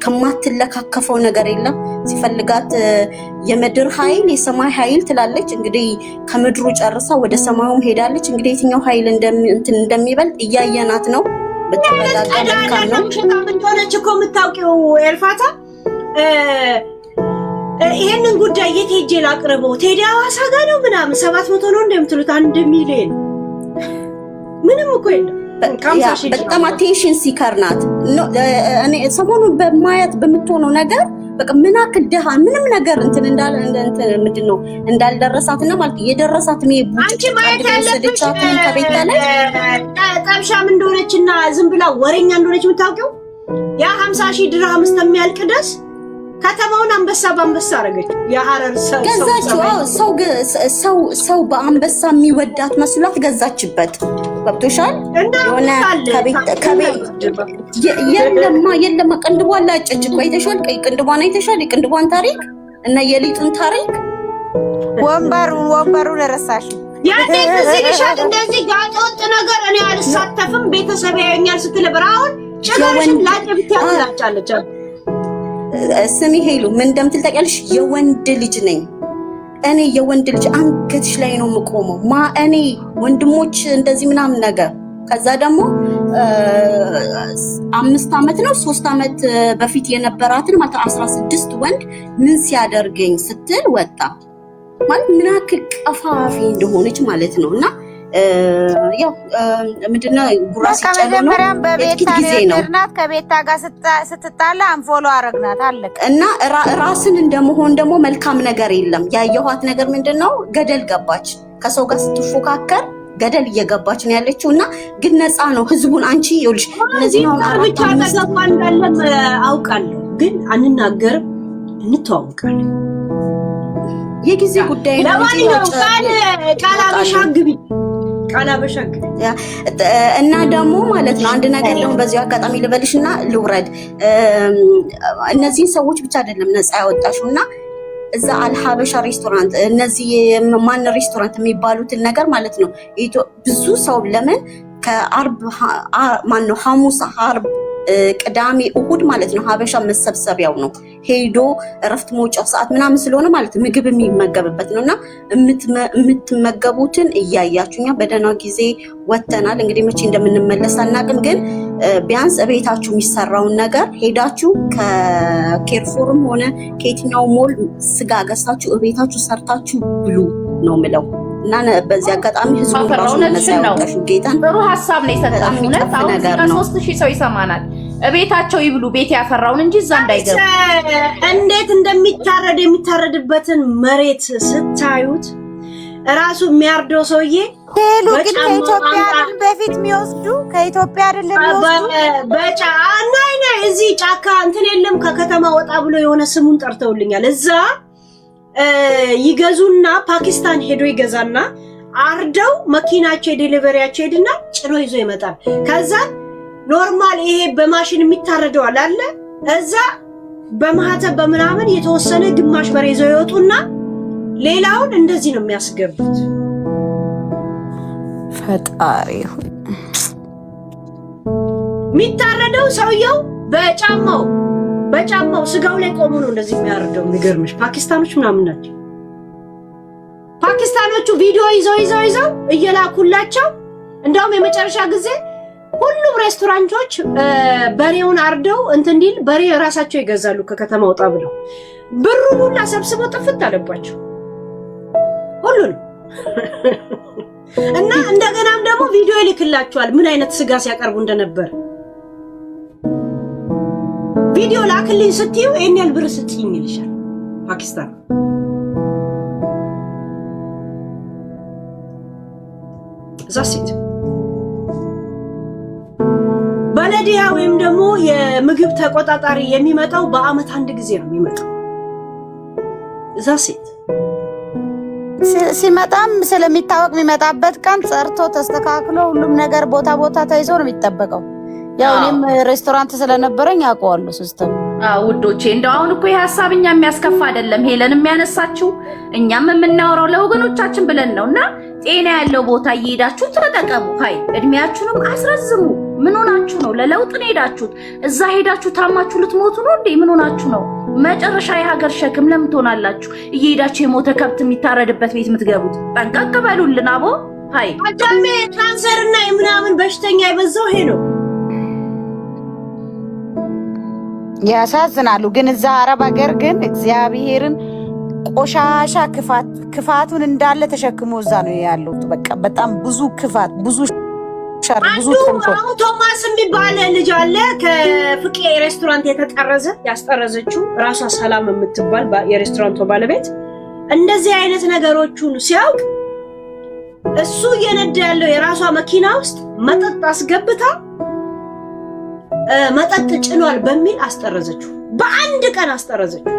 Speaker 4: ከማትለካከፈው ነገር የለም። ሲፈልጋት የምድር ኃይል የሰማይ ኃይል ትላለች። እንግዲህ ከምድሩ ጨርሳ ወደ ሰማዩም ሄዳለች። እንግዲህ የትኛው ኃይል እንደሚበልጥ እያየናት ነው። በተረጋጋ መልካም ነው።
Speaker 2: እንደሆነች እኮ የምታውቂው ኤልፋታ ይሄንን ጉዳይ የት ሄጄ ላቅርበው? ቴዲ ሐዋሳ ጋር ነው ምናምን 700 ነው እንደምትሉት 1 ሚሊዮን ምንም እኮ የለም።
Speaker 4: በጣም አቴንሽን ሲከር ናት። እኔ ሰሞኑን በማያት በምትሆነው ነገር በቃ ምን አክል ደሃ ምንም ነገር ምንድነው እንዳልደረሳትና ማለት የደረሳት ነው።
Speaker 2: አንቺ ማየት ያለብሽ ከቤት ላይ ጠብሻም እንደሆነችና ዝም ብላ ወሬኛ እንደሆነች የምታውቂው ያ 50,000 ድርሃም እስከሚያልቅ ድረስ ከተማውን አንበሳ በአንበሳ አረገች። የሐረር ሰው
Speaker 4: በአንበሳ የሚወዳት መስሏት ገዛችበት። ገብቶሻል? የለማ ቅንድቧን ላጨች እኮ አይተሻል? ቀይ ቅንድቧን አይተሻል? የቅንድቧን ታሪክ እና የሊጡን ታሪክ
Speaker 1: ወንበሩን ረሳሽ።
Speaker 2: ያኔ እዚህ ልሻል እንደዚህ ጋጠወጥ ነገር እኔ አልሳተፍም ቤተሰብ ያየኛል ስትል ነበር። አሁን ጭራሽን ላጭብት ያላጫለች።
Speaker 4: ስሚ ሄሉ ምን እንደምትል ታውቂያለሽ? የወንድ ልጅ ነኝ እኔ የወንድ ልጅ አንገትሽ ላይ ነው የምቆመው። እኔ ወንድሞች እንደዚህ ምናምን ነገር ከዛ ደግሞ 5 ዓመት ነው 3 ዓመት በፊት የነበራትን ማለት 16 ወንድ ምን ሲያደርገኝ ስትል ወጣ ማለት ምን ያክል ቀፋፊ እንደሆነች ማለት ነውና ያው ምንድነው ጉራሲ ጨለው ነው በቤት ጊዜ ነው
Speaker 1: ከቤታ ጋር ስትጣላ አንፎሎ አረግናት አለቀ።
Speaker 4: እና ራስን እንደመሆን ደግሞ መልካም ነገር የለም። ያየኋት ነገር ምንድነው ገደል ገባች። ከሰው ጋር ስትፎካከር ገደል እየገባች ነው ያለችውና ግን ነፃ ነው ህዝቡን። አንቺ ይኸውልሽ እነዚህ ነው
Speaker 2: ብቻ ተገባ እንዳለም አውቃለሁ፣ ግን አንናገርም፣ እንተዋወቃለን።
Speaker 4: የጊዜ ጉዳይ ነው።
Speaker 2: ለማንኛውም ቃል አበሻግ
Speaker 4: እና ደግሞ ማለት ነው አንድ ነገር ነው በዚህ አጋጣሚ ልበልሽና ልውረድ። እነዚህን ሰዎች ብቻ አይደለም ነፃ ያወጣሽውና እዛ አልሀበሻ ሬስቶራንት እነዚህ ማን ሬስቶራንት የሚባሉትን ነገር ማለት ነው ብዙ ሰው ለምን ከአርብ ማን ነው ሐሙስ አርብ ቅዳሜ እሁድ ማለት ነው ሀበሻ መሰብሰቢያው ነው ሄዶ እረፍት መውጫው ሰዓት ምናምን ስለሆነ ማለት ምግብ የሚመገብበት ነውና የምትመገቡትን እያያችሁኛ በደህና ጊዜ ወተናል። እንግዲህ መቼ እንደምንመለስ አናውቅም፣ ግን ቢያንስ እቤታችሁ የሚሰራውን ነገር ሄዳችሁ ከኬርፎርም ሆነ ከየትኛው ሞል ስጋ ገዝታችሁ እቤታችሁ ሰርታችሁ ብሉ ነው ምለው። እና በዚህ አጋጣሚ ህዝቡ ራሱ ነሳውታሽ ጌታን
Speaker 7: ጥሩ ሐሳብ ነው የሰጣው። እውነት አሁን 3000 ሰው ይሰማናል። እቤታቸው ይብሉ ቤት ያፈራውን እንጂ እዛ እንዳይገቡ።
Speaker 2: እንዴት የሚታረድበትን መሬት ስታዩት ራሱ የሚያርደው ሰውዬ
Speaker 1: ሄሉ ግን ከኢትዮጵያ አይደል በፊት የሚወስዱ ከኢትዮጵያ አይደል የሚወስዱ
Speaker 2: ናይ እዚህ ጫካ እንትን የለም ከከተማ ወጣ ብሎ የሆነ ስሙን ጠርተውልኛል እዛ ይገዙና ፓኪስታን ሄዶ ይገዛና አርደው መኪናቸው የዴሊቨሪያቸው ሄድና ጭኖ ይዞ ይመጣል። ከዛ ኖርማል ይሄ በማሽን የሚታረደው አለ እዛ በማህተብ በምናምን የተወሰነ ግማሽ በሬ ይዘው ይወጡና ሌላውን እንደዚህ ነው የሚያስገቡት።
Speaker 1: ፈጣሪ
Speaker 2: የሚታረደው ሰውየው በጫማው ስጋው ላይ ቆሞ ነው እንደዚህ የሚያርደው። የሚገርምሽ ፓኪስታኖች ምናምን ናቸው። ፓኪስታኖቹ ቪዲዮ ይዘው እየላኩላቸው እንደውም የመጨረሻ ጊዜ ሁሉም ሬስቶራንቶች በሬውን አርደው እንትን እንዲል በሬ ራሳቸው ይገዛሉ ከከተማ ወጣ ብለው ብሩ ሁላ ሰብስበው ጥፍት አለባቸው ሁሉን እና እንደገናም ደግሞ ቪዲዮ ይልክላቸዋል ምን አይነት ስጋ ሲያቀርቡ እንደነበር ቪዲዮ ላክልኝ ስትዩ ኤኒያል ብር ስትይኝ ይልሻል ፓኪስታን ዛሲት ባለዲያ ወይም ደግሞ የምግብ ተቆጣጣሪ የሚመጣው በአመት አንድ ጊዜ ነው የሚመጣው ዛሲት
Speaker 1: ሲመጣም ስለሚታወቅ የሚመጣበት ቀን ጸርቶ ተስተካክሎ ሁሉም ነገር ቦታ ቦታ ተይዞ ነው የሚጠበቀው ያው እኔም ሬስቶራንት ስለነበረኝ አውቀዋለሁ ሲስተም
Speaker 7: ውዶቼ እንደው አሁን እኮ የሐሳብ እኛ የሚያስከፋ አይደለም ሄለን የሚያነሳችው እኛም የምናወራው ለወገኖቻችን ብለን ነውና ጤና ያለው ቦታ እየሄዳችሁ ተጠቀሙ ሃይ እድሜያችሁንም አስረዝሙ ምን ሆናችሁ ነው ለለውጥ ሄዳችሁት እዛ ሄዳችሁ ታማችሁ ልትሞቱ ነው እንዴ ምን ሆናችሁ ነው መጨረሻ የሀገር ሸክም ለምን ትሆናላችሁ እየሄዳችሁ የሞተ ከብት የሚታረድበት ቤት የምትገቡት ጠንቀቅ በሉልን አቦ ሃይ
Speaker 2: አዳሜ ካንሰርና የምናምን በሽተኛ ይበዛው ይሄ ነው
Speaker 1: ያሳዝናሉ ግን እዛ አረብ ሀገር ግን እግዚአብሔርን ቆሻሻ ክፋቱን እንዳለ ተሸክሞ እዛ ነው ያለው በቃ በጣም ብዙ ክፋት ብዙ ሸር ብዙ ተንኮል
Speaker 2: ቶማስ የሚባል ልጅ አለ ከፍቄ ሬስቶራንት የተጠረዘ ያስጠረዘችው ራሷ ሰላም የምትባል የሬስቶራንቱ ባለቤት እንደዚህ አይነት ነገሮችን ሲያውቅ እሱ እየነዳ ያለው የራሷ መኪና ውስጥ መጠጥ አስገብታ መጠጥ ጭኗል በሚል አስጠረዘችው በአንድ ቀን አስጠረዘችው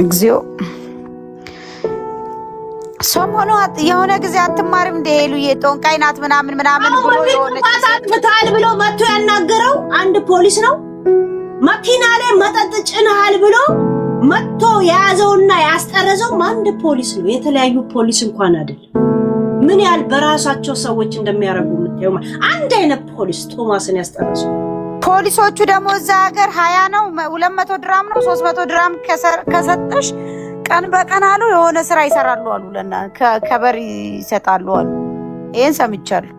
Speaker 1: እግዚኦ ሰሞኑ የሆነ ጊዜ አትማርም እንደ ሄሉዬ ጦንቃይ ናት ምናምን ብሎ
Speaker 2: የሆነች ብሎ መጥቶ ያናገረው አንድ ፖሊስ ነው መኪና ላይ መጠጥ ጭነሃል ብሎ መጥቶ የያዘውና ያስጠረዘው አንድ ፖሊስ ነው የተለያዩ ፖሊስ እንኳን አይደለም ምን ያህል በራሳቸው ሰዎች እንደሚያረጉ ምትየው አንድ አይነት ፖሊስ ቶማስን ያስጠረዘው
Speaker 1: ፖሊሶቹ ደግሞ እዛ ሀገር 20 ነው 200 ድራም ነው 300 ድራም ከሰጠሽ ቀን በቀን አሉ የሆነ ስራ ይሰራሉ አሉ ለና ከበር ይሰጣሉ አሉ ይሄን ሰምቻለሁ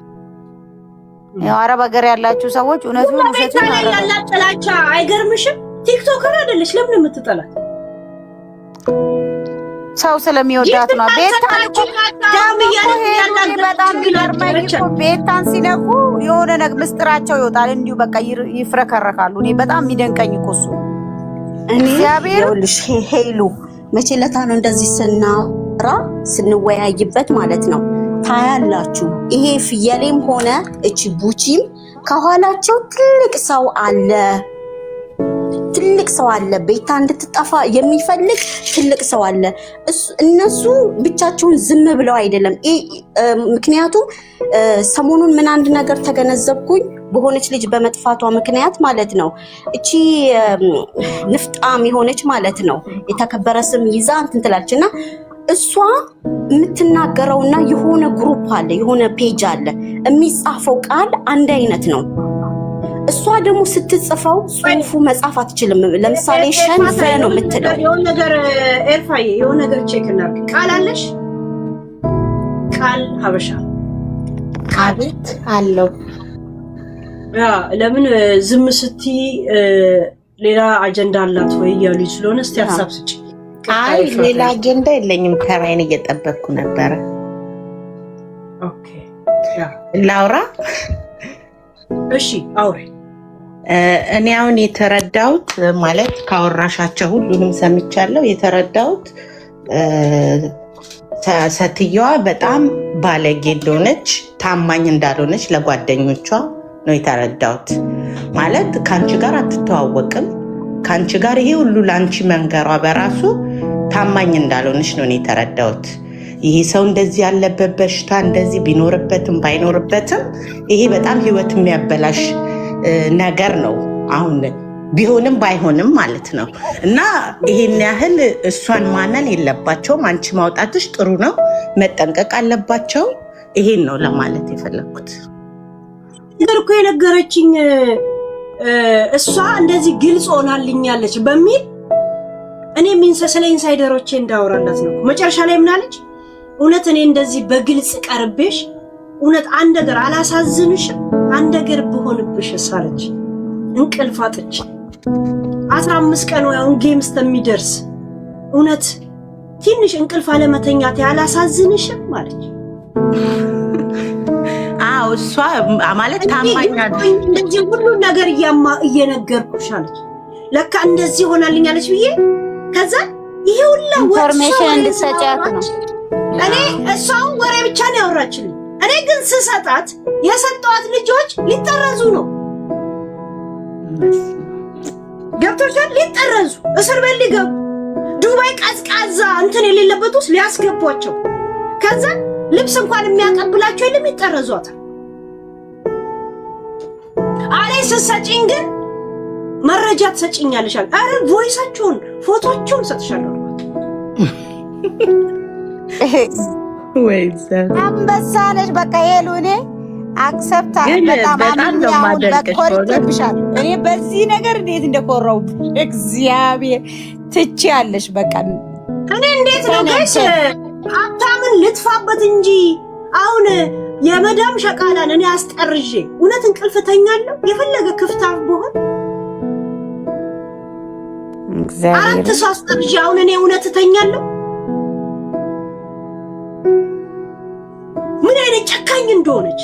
Speaker 1: ያው አረብ ሀገር ያላችሁ ሰዎች እውነቱን ውሸቱን
Speaker 2: ያላችሁ ጥላቻ አይገርምሽም ቲክቶከር አይደለሽ ለምን የምትጠላት
Speaker 1: ሰው ስለሚወዳት ነው ቤታን በጣም ይገርመኝ እኮ ቤታን ሲነኩ የሆነ ነገር ምስጥራቸው ይወጣል እንዲሁ በቃ ይፍረከረካሉ እኔ በጣም የሚደንቀኝ እኮ እሱ
Speaker 4: እግዚአብሔር ይኸውልሽ ሄሉ መቼ ለታ ነው እንደዚህ ስንወያይበት ማለት ነው ታያላችሁ ይሄ ፍየሌም ሆነ እቺ ቡቺም ከኋላቸው ትልቅ ሰው አለ ቤታ እንድትጠፋ የሚፈልግ ትልቅ ሰው አለ እነሱ ብቻቸውን ዝም ብለው አይደለም ምክንያቱም ሰሞኑን ምን አንድ ነገር ተገነዘብኩኝ በሆነች ልጅ በመጥፋቷ ምክንያት ማለት ነው እቺ ንፍጣም የሆነች ማለት ነው የተከበረ ስም ይዛ እንትን ትላለችና እሷ የምትናገረውና የሆነ ግሩፕ አለ የሆነ ፔጅ አለ የሚጻፈው ቃል አንድ አይነት ነው እሷ ደግሞ ስትጽፈው ጽሁፉ መጻፍ አትችልም ለምሳሌ ሸንፈ ነው የምትለው
Speaker 2: የሆነ ነገር ኤርፋዬ የሆነ ነገር ቼክ እናድርግ ቃል አለሽ ቃል ሀበሻ
Speaker 4: አቤት አለው
Speaker 2: ያ ለምን ዝም ስቲ ሌላ አጀንዳ አላት ወይ ያሉኝ ስለሆነ እስቲ ሐሳብ ስጪ
Speaker 8: አይ ሌላ አጀንዳ የለኝም ተራይን እየጠበቅኩ ነበር
Speaker 2: ኦኬ ያ
Speaker 8: ላውራ
Speaker 2: እሺ አውሪ
Speaker 8: እኔ አሁን የተረዳሁት ማለት ካወራሻቸው ሁሉንም ሰምቻለሁ የተረዳሁት ሰትየዋ በጣም ባለጌ እንደሆነች ታማኝ እንዳልሆነች ለጓደኞቿ ነው የተረዳሁት ማለት ካንቺ ጋር አትተዋወቅም ካንቺ ጋር ይሄ ሁሉ ላንቺ መንገሯ በራሱ ታማኝ እንዳልሆነች ነው የተረዳሁት ይሄ ሰው እንደዚህ ያለበት በሽታ እንደዚህ ቢኖርበትም ባይኖርበትም ይሄ በጣም ህይወት የሚያበላሽ ነገር ነው አሁን ቢሆንም ባይሆንም ማለት ነው እና ይሄን ያህል እሷን ማናል የለባቸውም አንቺ ማውጣትሽ ጥሩ ነው መጠንቀቅ አለባቸው ይሄን ነው ለማለት የፈለኩት
Speaker 2: እርኩ የነገረችኝ እሷ እንደዚህ ግልጽ ሆናልኛለች በሚል እኔ ስለ ኢንሳይደሮቼ እንዳወራላት ነው መጨረሻ ላይ ምን አለች እውነት እኔ እንደዚህ በግልጽ ቀርቤሽ እውነት አንድ ነገር አላሳዝንሽም? አንድ ነገር ብሆንብሽ ሳለች እንቅልፍ አጥቼ 15 ቀን ያውን ጌም እስከሚደርስ እውነት ትንሽ እንቅልፍ አለመተኛት ያላሳዝንሽም ማለች።
Speaker 8: አዎ እሷ ማለት ታማኝ ናት።
Speaker 2: እንደዚህ ሁሉ ነገር እየነገርኩሽ አለች። ለካ እንደዚህ ሆናልኝ አለች ብዬ ከዛ ይሄ ሁላ
Speaker 1: ኢንፎርሜሽን እንድትሰጪያት ነው።
Speaker 2: እኔ እሷን ወሬ ብቻ ነው ያወራችልኝ። እኔ ግን ስሰጣት የሰጧት ልጆች ሊጠረዙ ነው። ገብቶሻል? ሊጠረዙ እስር ቤት ሊገቡ ዱባይ ቀዝቃዛ እንትን የሌለበት ውስጥ ሊያስገቧቸው ከዛ ልብስ እንኳን የሚያቀብላቸው የለም ይጠረዟታል። አለኝ ስትሰጪኝ ግን መረጃ ትሰጪኛለሽ አለ። አረ ቮይሳቸውን ፎቶቸውን ሰጥሻለሁ።
Speaker 8: ወይ ዘር
Speaker 1: አንበሳ ነሽ በቃ ሄሉኔ አክሰፕት በጣም ነው ማደርግሽ። እኔ በዚህ ነገር እንዴት እንደኮራው እግዚአብሔር ትችያለሽ። በቃ
Speaker 2: እኔ እንዴት ነው ጋይስ ሀብታምን ልትፋበት እንጂ አሁን የመዳም ሸቃላን እኔ አስጠርዤ እውነት እንቅልፍ ተኛለሁ? የፈለገ ክፍታፍ ብሆን አራት ሰው አስጠርዤ አሁን እኔ እውነት ተኛለሁ? ምን አይነት ጨካኝ እንደሆነች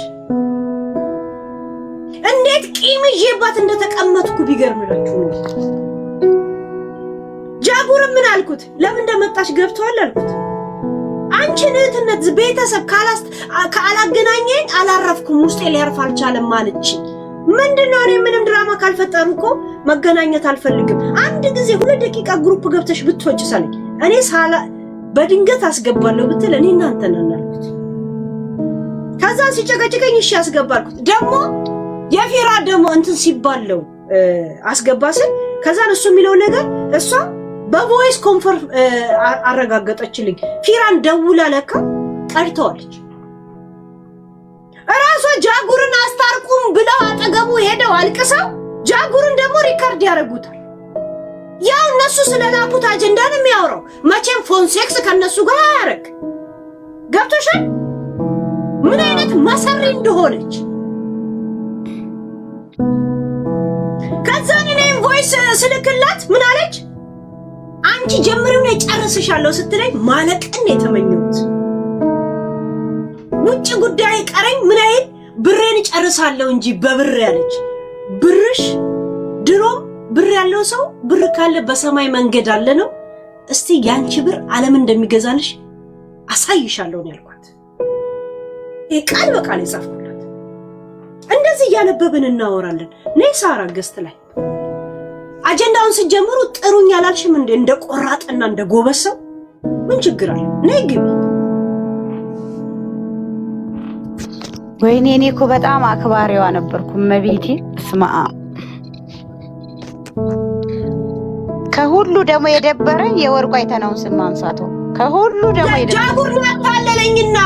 Speaker 2: እንዴት ቂም ይዤባት እንደተቀመጥኩ ቢገርምላችሁ ነው። ጃጉር ምን አልኩት? ለምን እንደመጣች ገብቷል አልኩት። አንቺን እህትነት ቤተሰብ ካላገናኘኝ አላረፍኩም፣ ውስጤ ሊያርፍ አልቻለም ማለች። ምንድነው እኔ ምንም ድራማ ካልፈጠሩ እኮ መገናኘት አልፈልግም። አንድ ጊዜ 2 ደቂቃ ግሩፕ ገብተሽ ብትወጪ ሳለኝ እኔ ሳላ በድንገት አስገባለሁ ብትል እኔ እናንተ ነን አልኩት። ከዛ ሲጨቀጭቀኝ እሺ አስገባልኩት። ደግሞ የፊራ ደግሞ እንትን ሲባለው አስገባ ስል ከዛ እሱ የሚለው ነገር እሷ በቮይስ ኮንፈርም አረጋገጠችልኝ። ፊራን ደውላ ለካ ቀርተዋለች። እራሷ ጃጉርን አስታርቁም ብለው አጠገቡ ሄደው አልቅሰው ጃጉርን ደግሞ ሪከርድ ያደርጉታል። ያው እነሱ ስለላኩት አጀንዳ ነው የሚያወራው። መቼም ፎን ሴክስ ከነሱ ጋር አያረግ። ገብቶሻል? ምን አይነት መሰሪ እንደሆነች። ከዛ እኔም ቮይስ ስልክላት ምን አለች? አንቺ ጀምሪው ነው ጨርስሻለሁ ስትለኝ ማለቅን የተመኘሁት። ውጭ ጉዳይ ቀረኝ ምን አይል ብሬን ጨርሳለሁ እንጂ በብር ያለች። ብርሽ ድሮም ብር ያለው ሰው ብር ካለ በሰማይ መንገድ አለ ነው። እስቲ ያንቺ ብር ዓለም እንደሚገዛልሽ አሳይሻለሁ ነው ያልኳት። ይሄ ቃል በቃል የጻፍኩላት። እንደዚህ ያነበብን እናወራለን። ነይ ሳራ ገስት ላይ አጀንዳውን ሲጀምሩ ጥሩኝ ያላልሽም እንደ ቆራጥና እንደ ጎበዝ ሰው ምን ችግር አለ? ነይ ግቢ።
Speaker 1: ወይኔ እኔ እኮ በጣም አክባሪዋ ነበርኩ። መቤቴ ስማ። ከሁሉ ደግሞ የደበረኝ የወርቁ አይተናውን ስም ማንሳቱ። ከሁሉ ደግሞ
Speaker 2: ጃጉር ያታለለኝና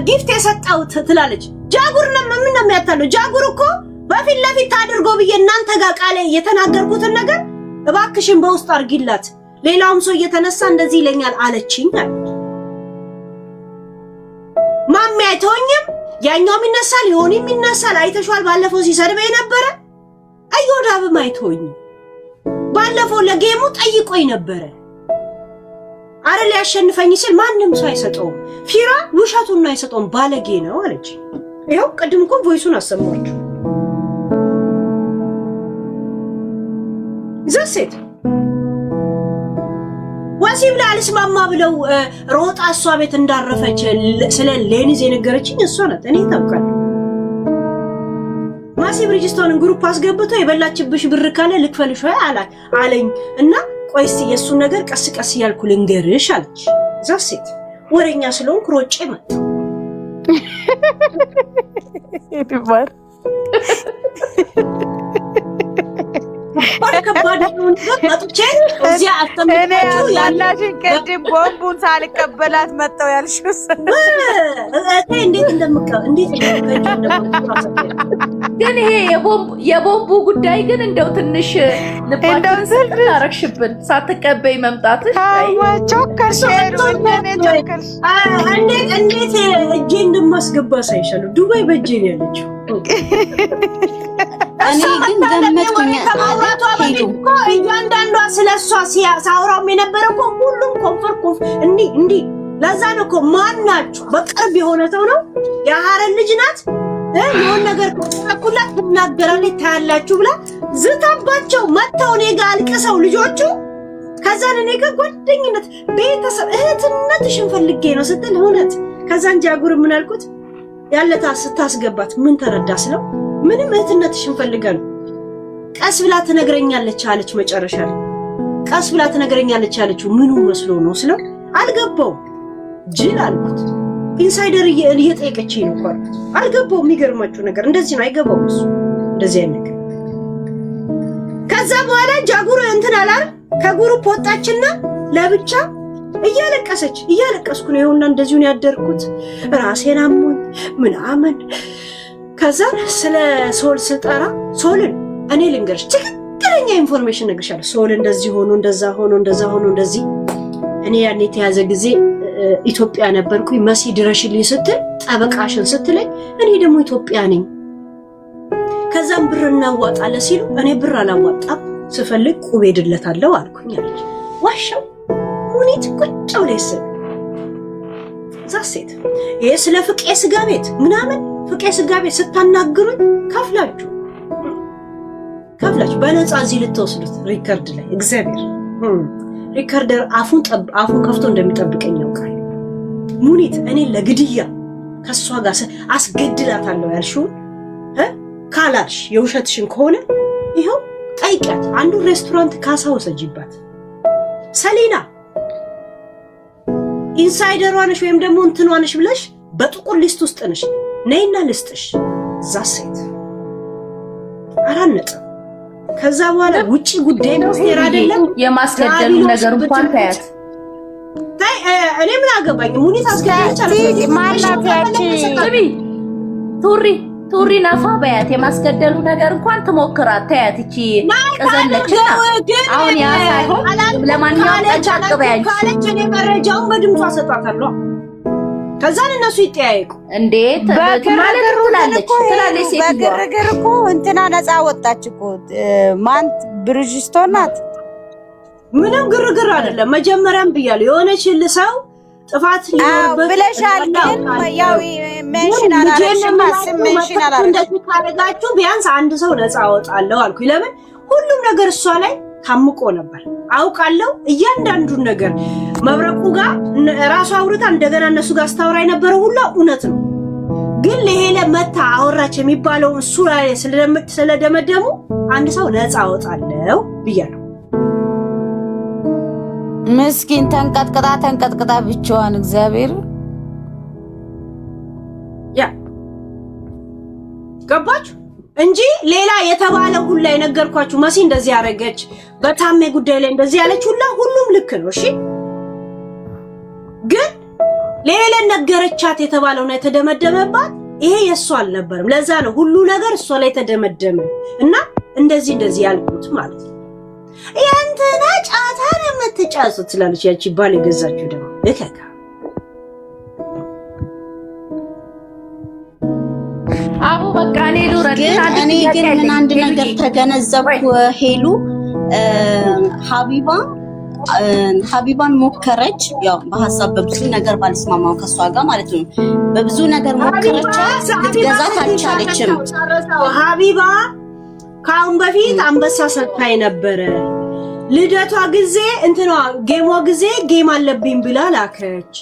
Speaker 2: ጊፍት የሰጠሁት ትላለች። ጃጉር ምን ነው የሚያታለው? ጃጉር እኮ በፊት ለፊት አድርጎ ብዬ እናንተ ጋር ቃሌ የተናገርኩትን ነገር እባክሽን በውስጥ አርጊላት፣ ሌላውም ሰው እየተነሳ እንደዚህ ይለኛል አለችኝ አለች። ማሚ አይተውኝም፣ ያኛውም ይነሳል፣ ይሆንም ይነሳል። አይተሻል ባለፈው ሲሰድበኝ ነበረ። አይወዳብም አይተውኝም። ባለፈው ለጌሙ ጠይቆኝ ነበረ አረ ሊያሸንፈኝ ሲል ማንም ሰው አይሰጠውም። ፊራ ውሸቱን ነው አይሰጠውም፣ ባለጌ ነው አለች። ይኸው ቅድም እኮ ቮይሱን አሰማችሁ። ዘሴት ወሲብ ላይ አልስማማ ብለው ሮጣ እሷ ቤት እንዳረፈች ስለ ሌኒዝ የነገረችኝ እሷ ናት። እኔ ታውቃለሁ። ማሲብ ሪጅስቶርን ግሩፕ አስገብቶ የበላችብሽ ብር ካለ ልክፈልሽ ወይ አለኝ እና ቆይ እስቲ የሱን ነገር ቀስ ቀስ ያልኩ ልንገርሽ አለች። ዘሴት ወሬኛ ስለሆንኩ ሮጬ መጣሁ።
Speaker 1: ይባር
Speaker 2: ከባድ ነው። መጥቼ እዚያ አስተምራችሁ
Speaker 1: ያላሽን ቅድም ቦምቡን ሳልቀበላት መጣው ያልሽው
Speaker 2: እንዴት እንዴት
Speaker 7: ግን ይሄ የቦምቡ ጉዳይ ግን እንደው ትንሽ ልባችን ስታረክሽብን ሳትቀበይ መምጣትሽ
Speaker 1: ቾከርሽ
Speaker 2: እንዴት እጄ እንደማስገባ ሳይሻሉ ዱባይ በእጄ ነው ያለችው።
Speaker 4: እኔ ግን ገመትኩኝ
Speaker 2: እያንዳንዷ ስለሷ ሳውራም የነበረው እኮ ሁሉም ኮንፈር እንዲህ ለዛ ነው እኮ ማናችሁ በቅርብ የሆነ ሰው ነው የሐረር ልጅ ናት የሆነ ነገር ከኩላት ትናገራለች ታያላችሁ ብላ ዝታባቸው መተው እኔ ጋር አልቅሰው ልጆቹ ከዛን እኔ ጋር ጓደኝነት ቤተሰብ እህትነትሽን ፈልጌ ነው ስትል እውነት ከዛን ጃጉር ምን አልኩት ያለታ ስታስገባት ምን ተረዳ ስለው ምንም እህትነትሽን ፈልጋ ነው ቀስ ብላ ትነግረኛለች አለች መጨረሻ ላይ ቀስ ብላ ትነግረኛለች አለችው ምኑ መስሎ ነው ስለው አልገባው ጅል አልኩት ኢንሳይደር እየጠየቀችኝ ነው እንኳን አልገባው የሚገርማችሁ ነገር እንደዚህ ነው አይገባው እሱ እንደዚህ አይነት ከዛ በኋላ ጃጉር እንትን አላል ከግሩፕ ወጣችና ለብቻ እያለቀስኩ ነው ይሁንና እንደዚሁን ያደርኩት ራሴን አሞኝ ምናምን ከዛ ስለ ሶል ስጠራ ሶልን እኔ ልንገርሽ ትክክለኛ ኢንፎርሜሽን ነግርሻለሁ ሶል እንደዚህ ሆኖ እንደዛ ሆኖ እንደዚህ እኔ ያኔ የተያዘ ጊዜ ኢትዮጵያ ነበርኩኝ መሲ ድረሽልኝ ስትል ጠበቃሽን ስትለኝ እኔ ደግሞ ኢትዮጵያ ነኝ ከዛም ብር እናዋጣለን ሲሉ እኔ ብር አላዋጣም ስፈልግ ቁብ ሄድለታለሁ አልኩኝ አለች ዋሻው ሙኒት ቁጭ ብለሽ ዛሴት ይሄ ስለ ፍቄ ስጋ ቤት ምናምን ፍቄ ስጋ ቤት ስታናግሩኝ ከፍላችሁ በነፃ እዚህ ልትወስዱት ሪከርድ ላይ እግዚአብሔር ሪከርደር አፉን ከፍቶ እንደሚጠብቀኝ ያውቃል ሙኒት እኔ ለግድያ ከሷ ጋር አስገድላታለሁ ያልሽውን ካላልሽ የውሸትሽን ከሆነ ይሄው ጠይቂያት አንዱ ሬስቶራንት ካሳ ወሰጂባት ሰሊና ኢንሳይደሯ ነሽ ወይም ደግሞ እንትኗ ነሽ ብለሽ በጥቁር ሊስት ውስጥ ነሽ ነይና ልስጥሽ ዛሴት አራነጠ ከዛ በኋላ ውጪ ጉዳይ ሚኒስቴር አይደለም
Speaker 7: የማስገደሉ ነገር እንኳን ታያት
Speaker 2: እኔ ምን አገባኝ ሙኒት አስገድላቻለች
Speaker 1: ማናት ያቺ
Speaker 7: ቱሪ ነፋ በያት የማስገደሉ ነገር እንኳን ትሞክራት ታያት እቺ ቀዘለችና አሁን ያ ሳይሆን ለማንኛውም ተጫቅበያች
Speaker 2: ካለች እኔ መረጃውን በድምጿ ሰጣታለሁ ከዛን እነሱ ይጠያየቁ
Speaker 7: እንዴት ማለት ትላለች ሴትዮ
Speaker 1: በግርግር እኮ እንትና ነፃ ወጣች እኮ ማንት ብርጅስቶን ናት
Speaker 2: ምንም ግርግር አይደለም መጀመሪያም ብያለሁ የሆነች ሰው ጥፋት ሊኖርበት
Speaker 1: ብለሻል ግን ያው ሜንሽን አላረግሽም ሜንሽን አላረግሽም
Speaker 2: እንደዚህ ካደረጋችሁ ቢያንስ አንድ ሰው ነፃ አወጣለሁ አልኩ ለምን ሁሉም ነገር እሷ ላይ ታምቆ ነበር አውቃለሁ እያንዳንዱን ነገር መብረቁ ጋር ራሱ አውርታ እንደገና እነሱ ጋር አስተዋራ የነበረው ሁሉ እውነት ነው ግን ለሄለ መታ አወራች የሚባለው እሱ ላይ ስለደመደሙ አንድ ሰው ነፃ አወጣለሁ ብያለሁ
Speaker 1: ምስኪን ተንቀጥቅጣ ብቻዋን እግዚአብሔር
Speaker 2: ያ ገባችሁ እንጂ ሌላ የተባለ ሁሉ ላይ ነገርኳችሁ መሲ እንደዚህ ያረገች በታሜ ጉዳይ ላይ እንደዚህ ያለች ሁሉም ልክ ነው እሺ ግን ሌላ ነገረቻት የተባለውና የተደመደመባት ይሄ የሷ አልነበረም ለዛ ነው ሁሉ ነገር እሷ ላይ ተደመደመ እና እንደዚህ ያልኩት ማለት ነው ያንተና ጫታ ነው የምትጫሱት ትላለች ያቺ ባል ገዛችሁ ደግሞ እከካ
Speaker 7: አቡ በቃ እኔ
Speaker 4: እኔ ግን ምን አንድ ነገር ተገነዘብኩ ሄሉ ሀቢባን ሞከረች ያው በሐሳብ በብዙ ነገር ባልስማማው ከሷ ጋር ማለት ነው በብዙ ነገር ሞከረቻት ልትገዛት አልቻለችም
Speaker 2: ሀቢባ ካሁን በፊት አንበሳ ሰጥታኝ ነበረ ልደቷ ጊዜ እንትኗ ጌሟ ጊዜ ጌም አለብኝ ብላ ላከች